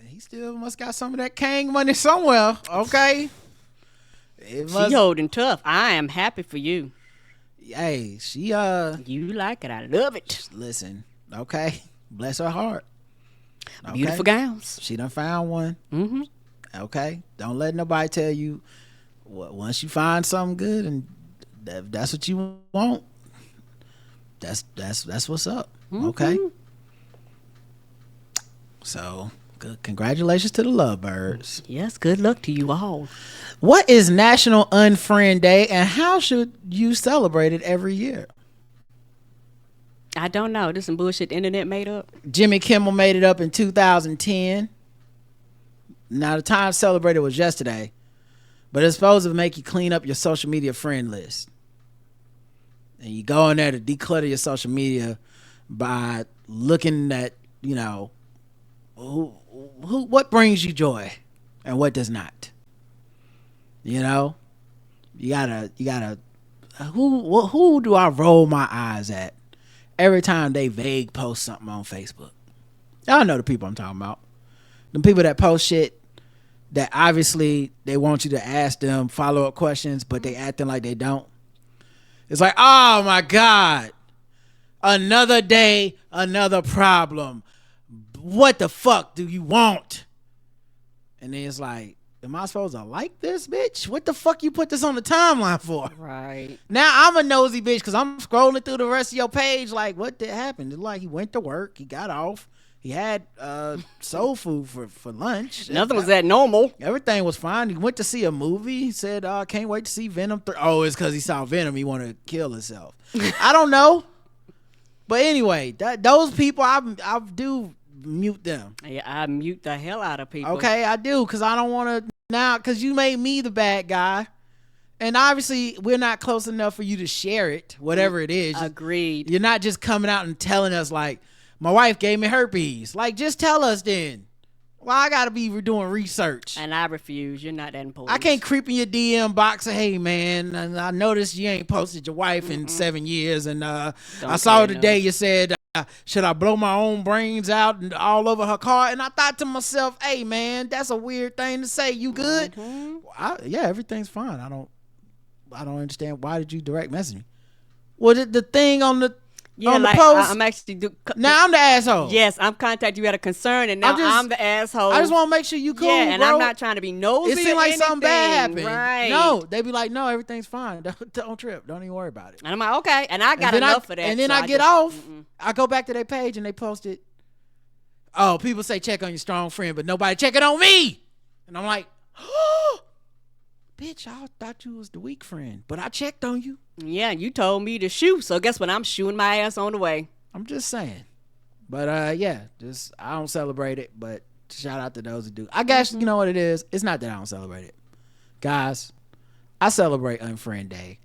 He still must got some of that Kang money somewhere. Okay. She holding tough. I am happy for you. Hey, she You like it. I love it. Listen, okay. Bless her heart. Okay. Beautiful gowns. She done found one. Mm-hmm. Okay. Don't let nobody tell you once you find something good and that's what you want. That's what's up. Mm-hmm. Okay. So good. Congratulations to the lovebirds. Yes, good luck to you all. What is National Unfriend Day and how should you celebrate it every year? I don't know. This some bullshit the internet made up. Jimmy Kimmel made it up in 2010. Now the time celebrated was yesterday, but it's supposed to make you clean up your social media friend list. And you go in there to declutter your social media by looking at, what brings you joy and what does not. You gotta who do I roll my eyes at every time they vague post something on Facebook? Y'all know the people I'm talking about. The people that post shit that obviously they want you to ask them follow-up questions, but they acting like they don't. It's like, oh my God, another day, another problem. What the fuck do you want? And then it's like, am I supposed to like this, bitch? What the fuck you put this on the timeline for? Right. Now I'm a nosy bitch because I'm scrolling through the rest of your page like, what did happen? It's like he went to work, he got off, he had soul food for lunch. Nothing was that normal. Everything was fine. He went to see a movie. He said, can't wait to see Venom 3. Oh, it's because he saw Venom. He want to kill himself. I don't know. But anyway, those people, I do mute them. Yeah, I mute the hell out of people. Okay, I do because I don't want to now because you made me the bad guy. And obviously, we're not close enough for you to share it, whatever it is. Agreed. You're not just coming out and telling us like, my wife gave me herpes. Like, just tell us then. Well, I got to be doing research. And I refuse. You're not that important. I can't creep in your DM box and, hey, man, and I noticed you ain't posted your wife in 7 years. And I saw today you said, should I blow my own brains out and all over her car? And I thought to myself, hey, man, that's a weird thing to say. You good? Yeah, everything's fine. I don't understand. Why did you direct message me? Well, the thing on the post. I'm actually now I'm the asshole. Yes, I'm contacting you at a concern, and now I'm the asshole. I just want to make sure you cool. Yeah, and bro. I'm not trying to be nosy. It seemed like something bad happened. Right? No, they be like, no, everything's fine. Don't trip. Don't even worry about it. And I'm like, okay, and I got enough of that. And then so I get off. I go back to their page and they posted. Oh, people say check on your strong friend, but nobody checking on me. And I'm like, oh, bitch, I thought you was the weak friend, but I checked on you. Yeah, you told me to shoot, so guess what? I'm shooting my ass on the way. I'm just saying. But I don't celebrate it, but shout out to those who do. I guess you know what it is. It's not that I don't celebrate it. Guys, I celebrate Unfriend Day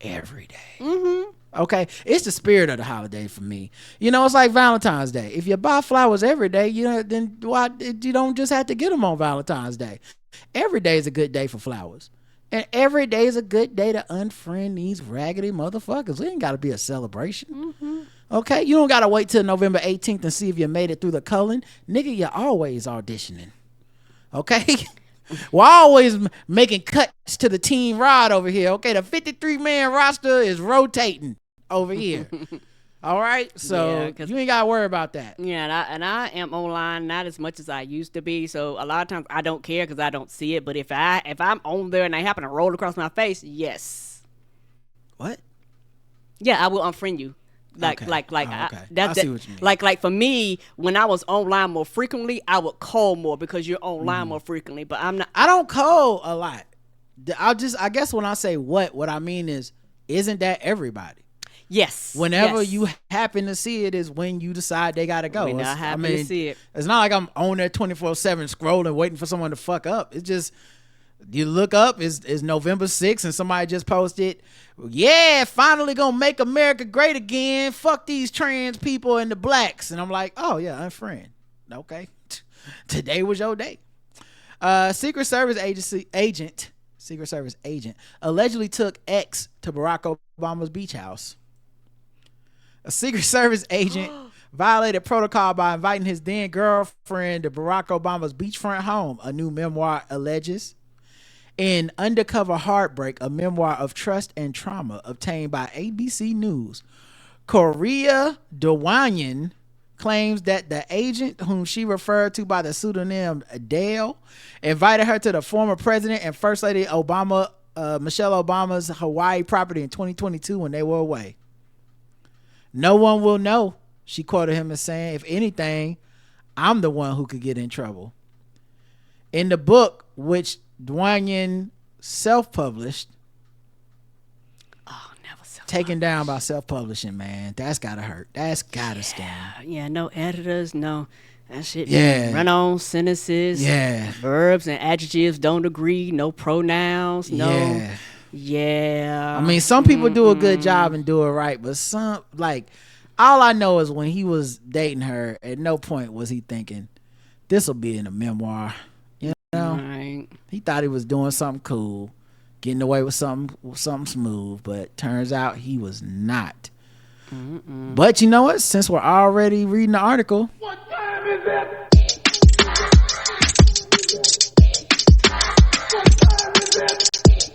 every day. Okay? It's the spirit of the holiday for me. It's like Valentine's Day. If you buy flowers every day, then why you don't just have to get them on Valentine's Day. Every day is a good day for flowers. And every day is a good day to unfriend these raggedy motherfuckers. It ain't got to be a celebration. Okay? You don't got to wait till November 18th and see if you made it through the culling. Nigga, you're always auditioning. Okay? We're always making cuts to the team rod over here. Okay? The 53-man roster is rotating over here. All right, so you ain't gotta worry about that. Yeah, and I am online not as much as I used to be. So a lot of times I don't care because I don't see it. But if I'm on there and they happen to roll across my face, yes. What? Yeah, I will unfriend you. Like, okay. I see what you mean. Like for me, when I was online more frequently, I would call more because you're online more frequently. But I'm not. I don't call a lot. I guess when I say what I mean is, isn't that everybody? Yes. Whenever you happen to see it is when you decide they gotta go. When I happen to see it. It's not like I'm on there 24/7 scrolling, waiting for someone to fuck up. It's just you look up, is November 6th, and somebody just posted, yeah, finally gonna make America great again. Fuck these trans people and the blacks. And I'm like, oh yeah, unfriend. Okay. Today was your day. Secret Service agent allegedly took ex to Barack Obama's beach house. A Secret Service agent violated protocol by inviting his then girlfriend to Barack Obama's beachfront home, a new memoir alleges. In Undercover Heartbreak, a memoir of trust and trauma obtained by ABC News, Korea Dewanyan claims that the agent, whom she referred to by the pseudonym Adele, invited her to the former president and First Lady Michelle Obama's Hawaii property in 2022 when they were away. No one will know, she quoted him as saying, if anything, I'm the one who could get in trouble. In the book, which Dwanyan self-published, taken down by self-publishing, man, that's gotta hurt. That's gotta sting. Yeah, no editors, no. That shit. Yeah. Run-on sentences. Yeah. Verbs and adjectives don't agree. No pronouns. No. Yeah. Yeah. I mean, some people do a good job and do it right, but some, like, all I know is when he was dating her, at no point was he thinking, this will be in a memoir. You know? Right. He thought he was doing something cool, getting away with something smooth, but turns out he was not. But you know what? Since we're already reading the article, What time is it?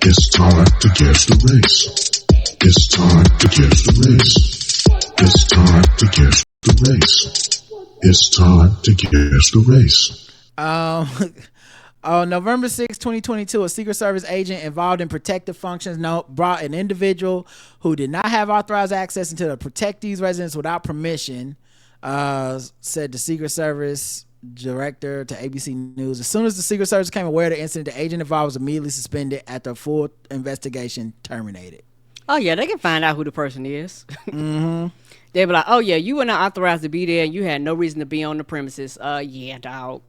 It's time to guess the race. It's time to guess the race. It's time to guess the race. It's time to guess the race. On November 6, 2022, a Secret Service agent involved in protective functions brought an individual who did not have authorized access into the protectee's residence without permission, said the Secret Service director to ABC News. As soon as the Secret Service became aware of the incident, the agent involved was immediately suspended after a full investigation terminated. Oh, yeah, they can find out who the person is. They be like, oh, yeah, you were not authorized to be there and you had no reason to be on the premises. Yeah, dog.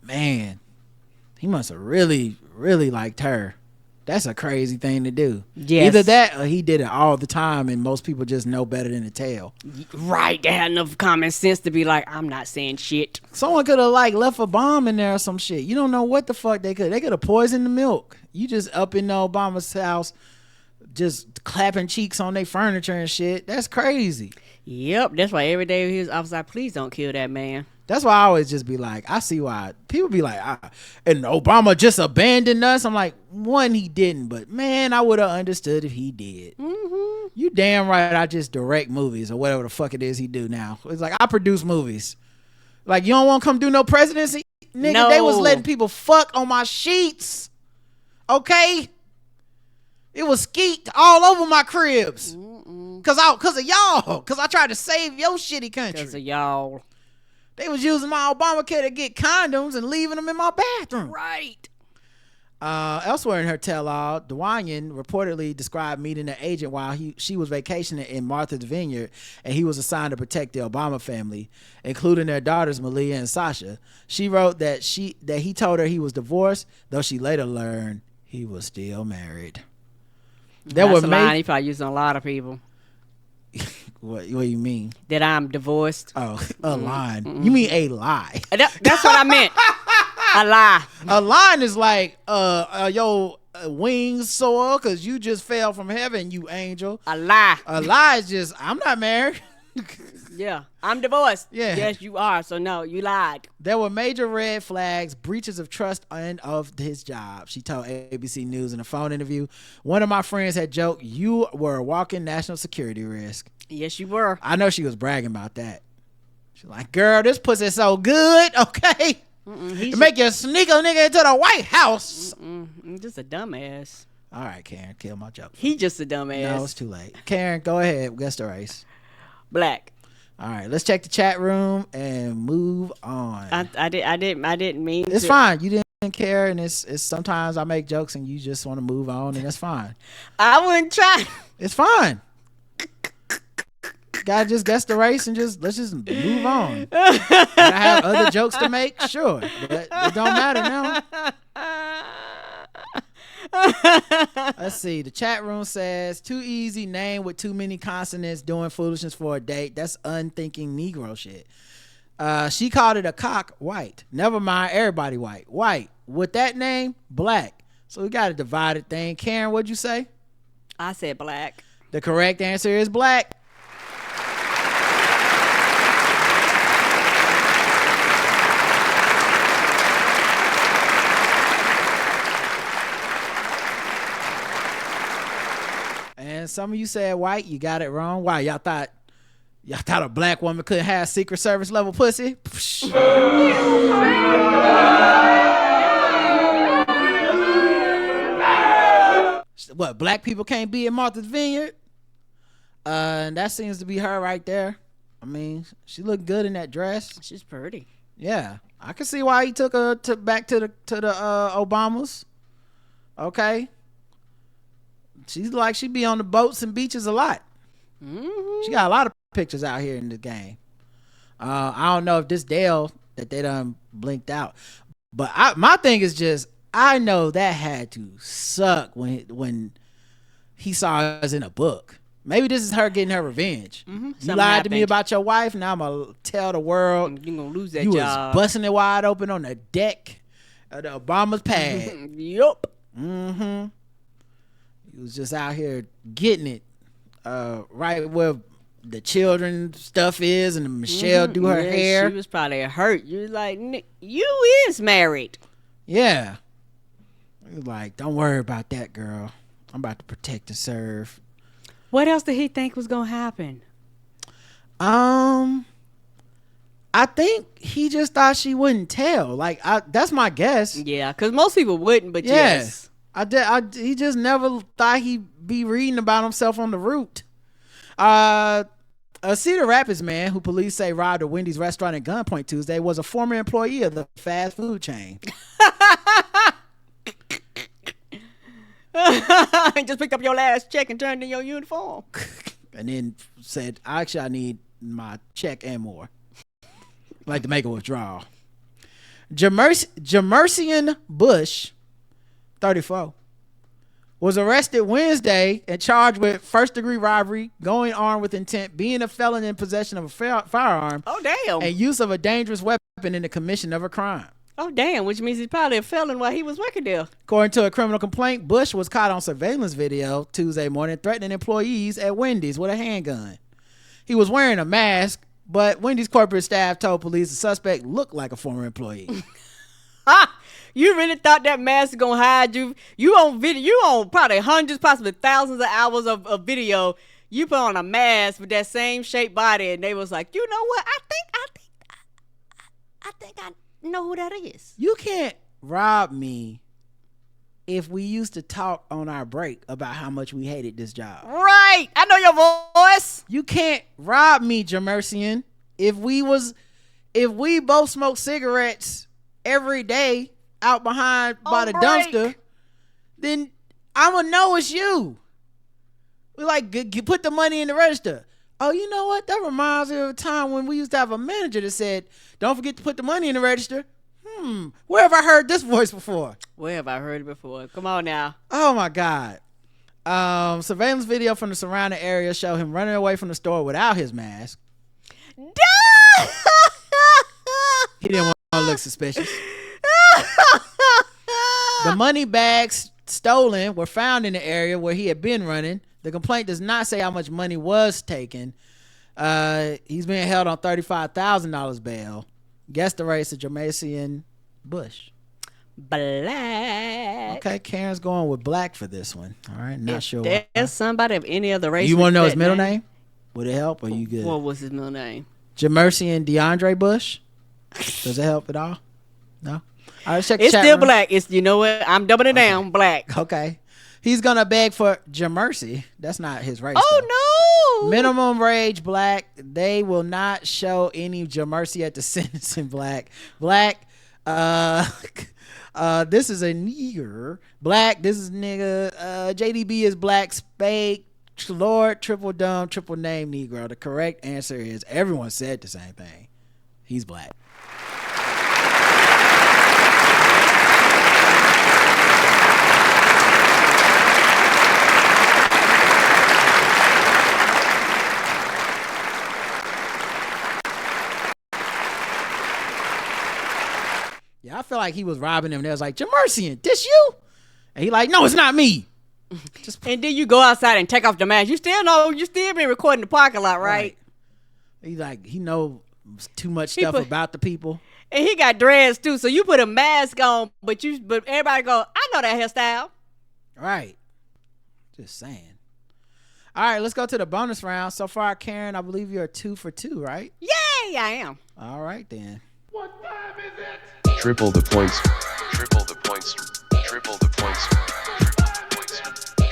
Man, he must have really, really liked her. That's a crazy thing to do. Yes. Either that or he did it all the time and most people just know better than to tell. Right. They had enough common sense to be like, I'm not saying shit. Someone could have like left a bomb in there or some shit. You don't know what the fuck they could. They could have poisoned the milk. You just up in Obama's house just clapping cheeks on their furniture and shit. That's crazy. Yep. That's why every day his office like, please don't kill that man. That's why I always just be like, I see why people be like, and Obama just abandoned us. I'm like, one, he didn't, but man, I would have understood if he did. You damn right I just direct movies or whatever the fuck it is he do now. It's like, I produce movies. Like, you don't want to come do no presidency? Nigga, No. They was letting people fuck on my sheets. Okay? It was skeet all over my cribs. Cause of y'all. Cause I tried to save your shitty country. Because of y'all. They was using my Obamacare to get condoms and leaving them in my bathroom. Right. Elsewhere in her tell-all, Dewanyan reportedly described meeting the agent while she was vacationing in Martha's Vineyard, and he was assigned to protect the Obama family, including their daughters Malia and Sasha. She wrote that he told her he was divorced, though she later learned he was still married. That's a line he probably used on a lot of people. What do you mean? That I'm divorced. Oh, a line. You mean a lie? That's what I meant. A lie. A line is like, your wings soar because you just fell from heaven, you angel. A lie. A lie is just, I'm not married. Yeah, I'm divorced. Yeah. Yes, you are. So no, you lied. There were major red flags, breaches of trust and of his job, she told ABC News in a phone interview. One of my friends had joked, you were a walking national security risk. Yes, you were. I know she was bragging about that. She's like, girl, this pussy so good, okay? Make you sneak a nigga into the White House. He's just a dumbass. All right, Karen, kill my joke. He just a dumbass. No, it's too late. Karen, go ahead. Guess the race. Black. All right, let's check the chat room and move on. I didn't mean. It's fine. You didn't care, and it's sometimes I make jokes and you just want to move on, and that's fine. I wouldn't try. It's fine. Gotta just guess the race and let's just move on. I have other jokes to make, sure, but it don't matter now. Let's see. The chat room says, too easy name with too many consonants doing foolishness for a date. That's unthinking Negro shit. She called it a cock. White. Never mind. Everybody white. White. With that name, black. So we got a divided thing. Karen, what'd you say? I said black. The correct answer is black. And some of you said white. You got it wrong. Why? Y'all thought a black woman couldn't have Secret Service level pussy? What? Black people can't be in Martha's Vineyard? And that seems to be her right there. I mean, she looked good in that dress. She's pretty. Yeah, I can see why he took her back to the Obamas. Okay. She's like, she be on the boats and beaches a lot. She got a lot of pictures out here in the game. I don't know if this Dale that they done blinked out, but my thing is just, I know that had to suck when he saw us in a book. Maybe this is her getting her revenge. You lied to me about your wife. Now I'm gonna tell the world you're gonna lose that you job. was busting it wide open on the deck of the Obama's pad. Yup. He was just out here getting it right where the children stuff is, and Michelle do her hair. She was probably hurt. You was like, you is married. Yeah. He was like, don't worry about that, girl. I'm about to protect and serve. What else did he think was gonna happen? I think he just thought she wouldn't tell. Like, that's my guess. Yeah, because most people wouldn't, but yes. He just never thought he'd be reading about himself on the route. A Cedar Rapids man who police say robbed a Wendy's restaurant at gunpoint Tuesday was a former employee of the fast food chain. Just picked up your last check and turned in your uniform. And then said, actually, I need my check and more. Like to make a withdrawal. Jamercian Bush, 34, was arrested Wednesday and charged with first-degree robbery, going armed with intent, being a felon in possession of a firearm, and use of a dangerous weapon in the commission of a crime. Oh, damn, which means he's probably a felon while he was working there. According to a criminal complaint, Bush was caught on surveillance video Tuesday morning threatening employees at Wendy's with a handgun. He was wearing a mask, but Wendy's corporate staff told police the suspect looked like a former employee. You really thought that mask was gonna hide you? You on video? You on probably hundreds, possibly thousands of hours of video. You put on a mask with that same shaped body, and they was like, you know what? I think I know who that is. You can't rob me if we used to talk on our break about how much we hated this job. Right. I know your voice. You can't rob me, Jamercian. If we both smoked cigarettes every day out behind by the dumpster, then I'ma know it's you. We like put the money in the register. Oh, you know what? That reminds me of a time when we used to have a manager that said, don't forget to put the money in the register. Where have I heard this voice before? Where have I heard it before? Come on now. Oh my God. Surveillance video from the surrounding area show him running away from the store without his mask. He didn't want to look suspicious. The money bags stolen were found in the area where he had been running. The complaint does not say how much money was taken. He's being held on $35,000 bail. Guess the race of Jamercian Bush. Black. Okay, Karen's going with black for this one. All right, not sure. There's somebody of any other race. You want to know his middle name? Would it help or you good? What was his middle name? Jamercy and DeAndre Bush. Does it help at all? No. All right, let's check the It's chat still room. black. It's, you know what? I'm doubling it down. Black. Okay. He's gonna beg for Jamercy. That's not his race. Oh no. Minimum wage black. They will not show any Jamercy at the sentencing. Black. This is a nigger. Black. This is nigga. JDB is black. Spade. Lord. Triple dumb. Triple name Negro. The correct answer is everyone said the same thing. He's black. Yeah, I feel like he was robbing him. They was like, Jamercian, this you? And he like, no, it's not me. And then you go outside and take off the mask. You still been recording the parking lot, right? He's like, he know too much stuff about the people. And he got dreads too. So you put a mask on, but everybody go, I know that hairstyle. Right. Just saying. All right, let's go to the bonus round. So far, Karen, I believe you're 2 for 2, right? Yay, I am. All right, then. What time is it? Triple the points. Triple the points. Triple the points.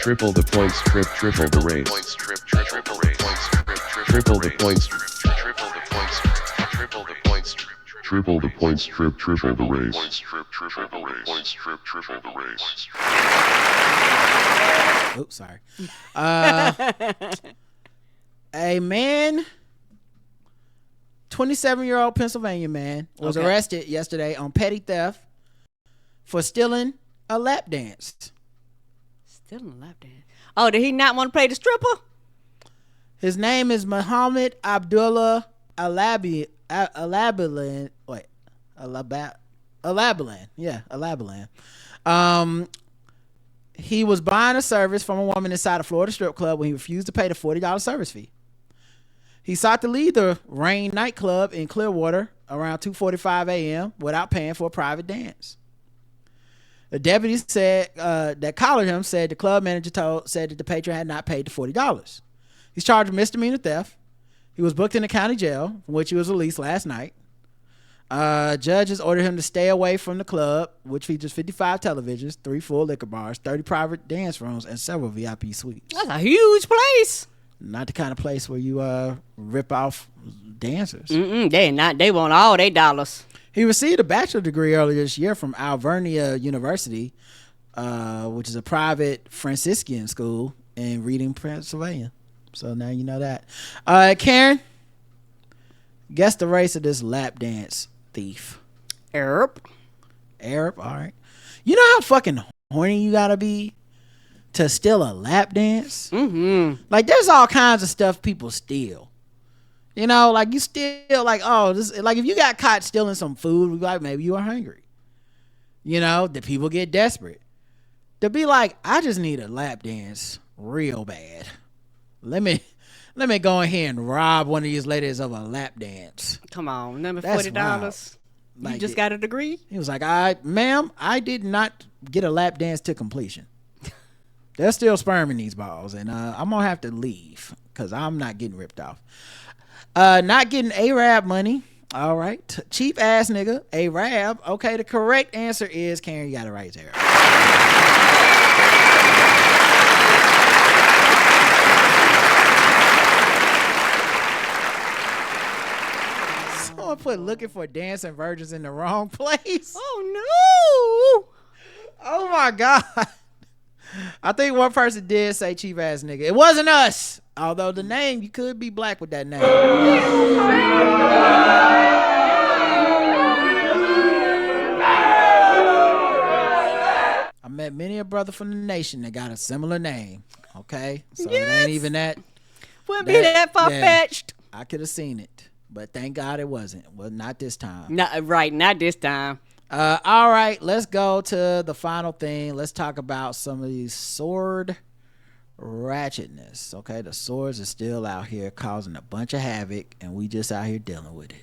Triple the points. Triple the race. Triple the race. Triple the points. Triple the points. Triple the points. Triple the points, triple the race. Triple the race. Oops, sorry. A man, 27-year-old Pennsylvania man, was arrested yesterday on petty theft for stealing a lap dance. Stealing a lap dance? Oh, did he not want to play the stripper? His name is Muhammad Abdullah Alabalan. Yeah, Alabalan. He was buying a service from a woman inside a Florida strip club when he refused to pay the $40 service fee. He sought to leave the Rain nightclub in Clearwater around 2:45 a.m. without paying for a private dance. The deputy said that collared him said the club manager said that the patron had not paid the $40. He's charged with misdemeanor theft. He was booked in the county jail, from which he was released last night. Judges ordered him to stay away from the club, which features 55 televisions, 3 full liquor bars, 30 private dance rooms, and several VIP suites. That's a huge place. Not the kind of place where you rip off dancers. They want all their dollars. He received a bachelor's degree earlier this year from Alvernia University, which is a private Franciscan school in Reading, Pennsylvania. So now you know that. Karen, guess the race of this lap dance thief. Arab. All right. You know how fucking horny you gotta be to steal a lap dance? Mm-hmm. Like, there's all kinds of stuff people steal. You know, like you steal, like, like if you got caught stealing some food, like maybe you are hungry. You know, the people get desperate. To be like, I just need a lap dance real bad. Let me go in here and rob one of these ladies of a lap dance. Come on, number That's $40. Like, you just got a degree? He was like, ma'am, I did not get a lap dance to completion. There's still sperm in these balls, and I'm gonna have to leave because I'm not getting ripped off. Not getting Arab money. All right, cheap ass nigga, Arab. Okay, the correct answer is Karen. You got it right there. Someone put looking for dancing virgins in the wrong place. Oh no! Oh my god. I think one person did say cheap ass nigga. It wasn't us. Although the name, you could be black with that name. I met many a brother from the nation that got a similar name. Okay? So It ain't even that. Wouldn't be that far-fetched. I could have seen it. But thank God it wasn't. Well, not this time. Not this time. All right, let's go to the final thing. Let's talk about some of these sword ratchetness. Okay, the swords are still out here causing a bunch of havoc, and we just out here dealing with it.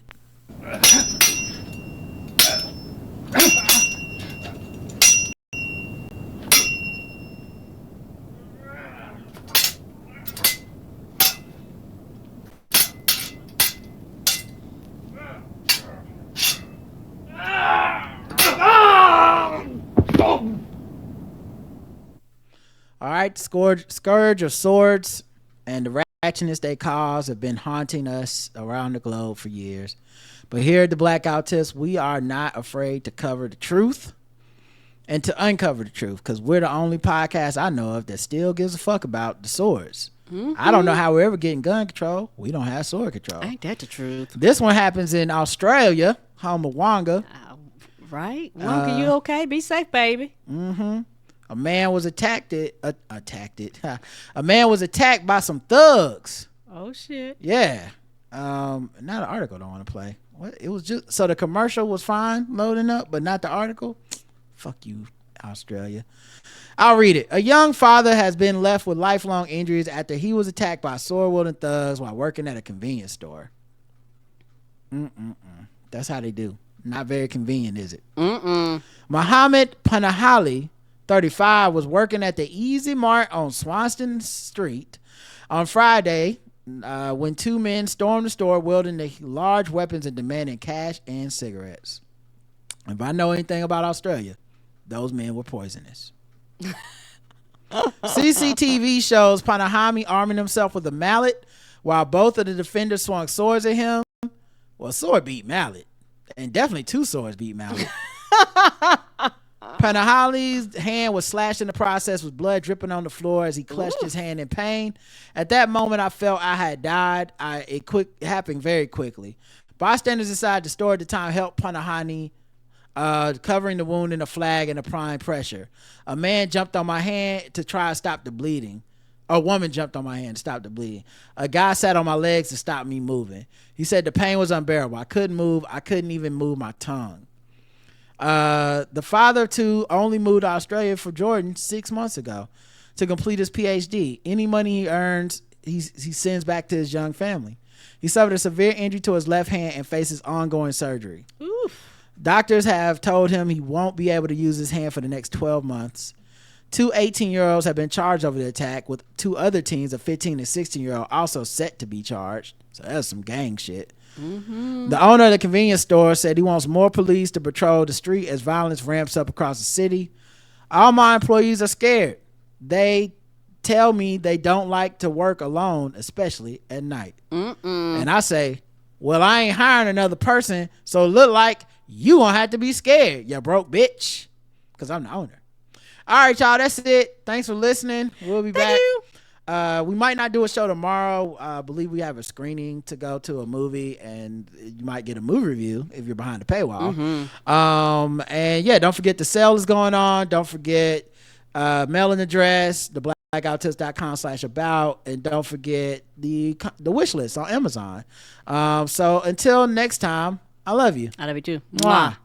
right, scourge of swords and the ratchetness they cause have been haunting us around the globe for years. But here at the Blackout Tips, we are not afraid to cover the truth and to uncover the truth, because we're the only podcast I know of that still gives a fuck about the swords. I don't know how we're ever getting gun control. We don't have sword control. Ain't that the truth? This one happens in Australia, home of Wonga. Right? Wonga, you okay? Be safe, baby. A man was attacked. A man was attacked by some thugs. Oh shit. Yeah. Not an article I don't want to play. What? It was just so the commercial was fine loading up, but not the article. Fuck you, Australia. I'll read it. A young father has been left with lifelong injuries after he was attacked by sword-wielding thugs while working at a convenience store. That's how they do. Not very convenient, is it? Muhammad Panahali, 35, was working at the Easy Mart on Swanston Street on Friday when two men stormed the store wielding the large weapons and demanding cash and cigarettes. If I know anything about Australia, those men were poisonous. CCTV shows Panahami arming himself with a mallet while both of the defenders swung swords at him. Well, sword beat mallet, and definitely two swords beat mallet. Panahali's hand was slashed in the process with blood dripping on the floor as he clutched his hand in pain. At that moment, I felt I had died. It happened very quickly. Bystanders inside the store at the time helped Panahani, covering the wound in a flag and applying pressure. A man jumped on my hand to try to stop the bleeding. A woman jumped on my hand to stop the bleeding. A guy sat on my legs to stop me moving. He said the pain was unbearable. I couldn't move. I couldn't even move my tongue. The father of two only moved to Australia for Jordan 6 months ago to complete his PhD. Any money he earns, he sends back to his young family. He suffered a severe injury to his left hand and faces ongoing surgery. Oof. Doctors have told him he won't be able to use his hand for the next 12 months. Two 18-year-olds have been charged over the attack, with two other teens, a 15 and 16-year-old, also set to be charged. So that's some gang shit. The owner of the convenience store said he wants more police to patrol the street as violence ramps up across the city. All my employees are scared. They tell me they don't like to work alone, especially at night. And I say, well, I ain't hiring another person, so it look like you gonna have to be scared, you broke bitch, because I'm the owner. All right, y'all, that's it. Thanks for listening. We'll be back. We might not do a show tomorrow. I believe we have a screening to go to a movie, and you might get a movie review if you're behind the paywall. And yeah, don't forget the sale is going on. Don't forget mailing address, theblackouttest.com/about, and don't forget the wish list on Amazon. So until next time, I love you. I love you too. Mwah.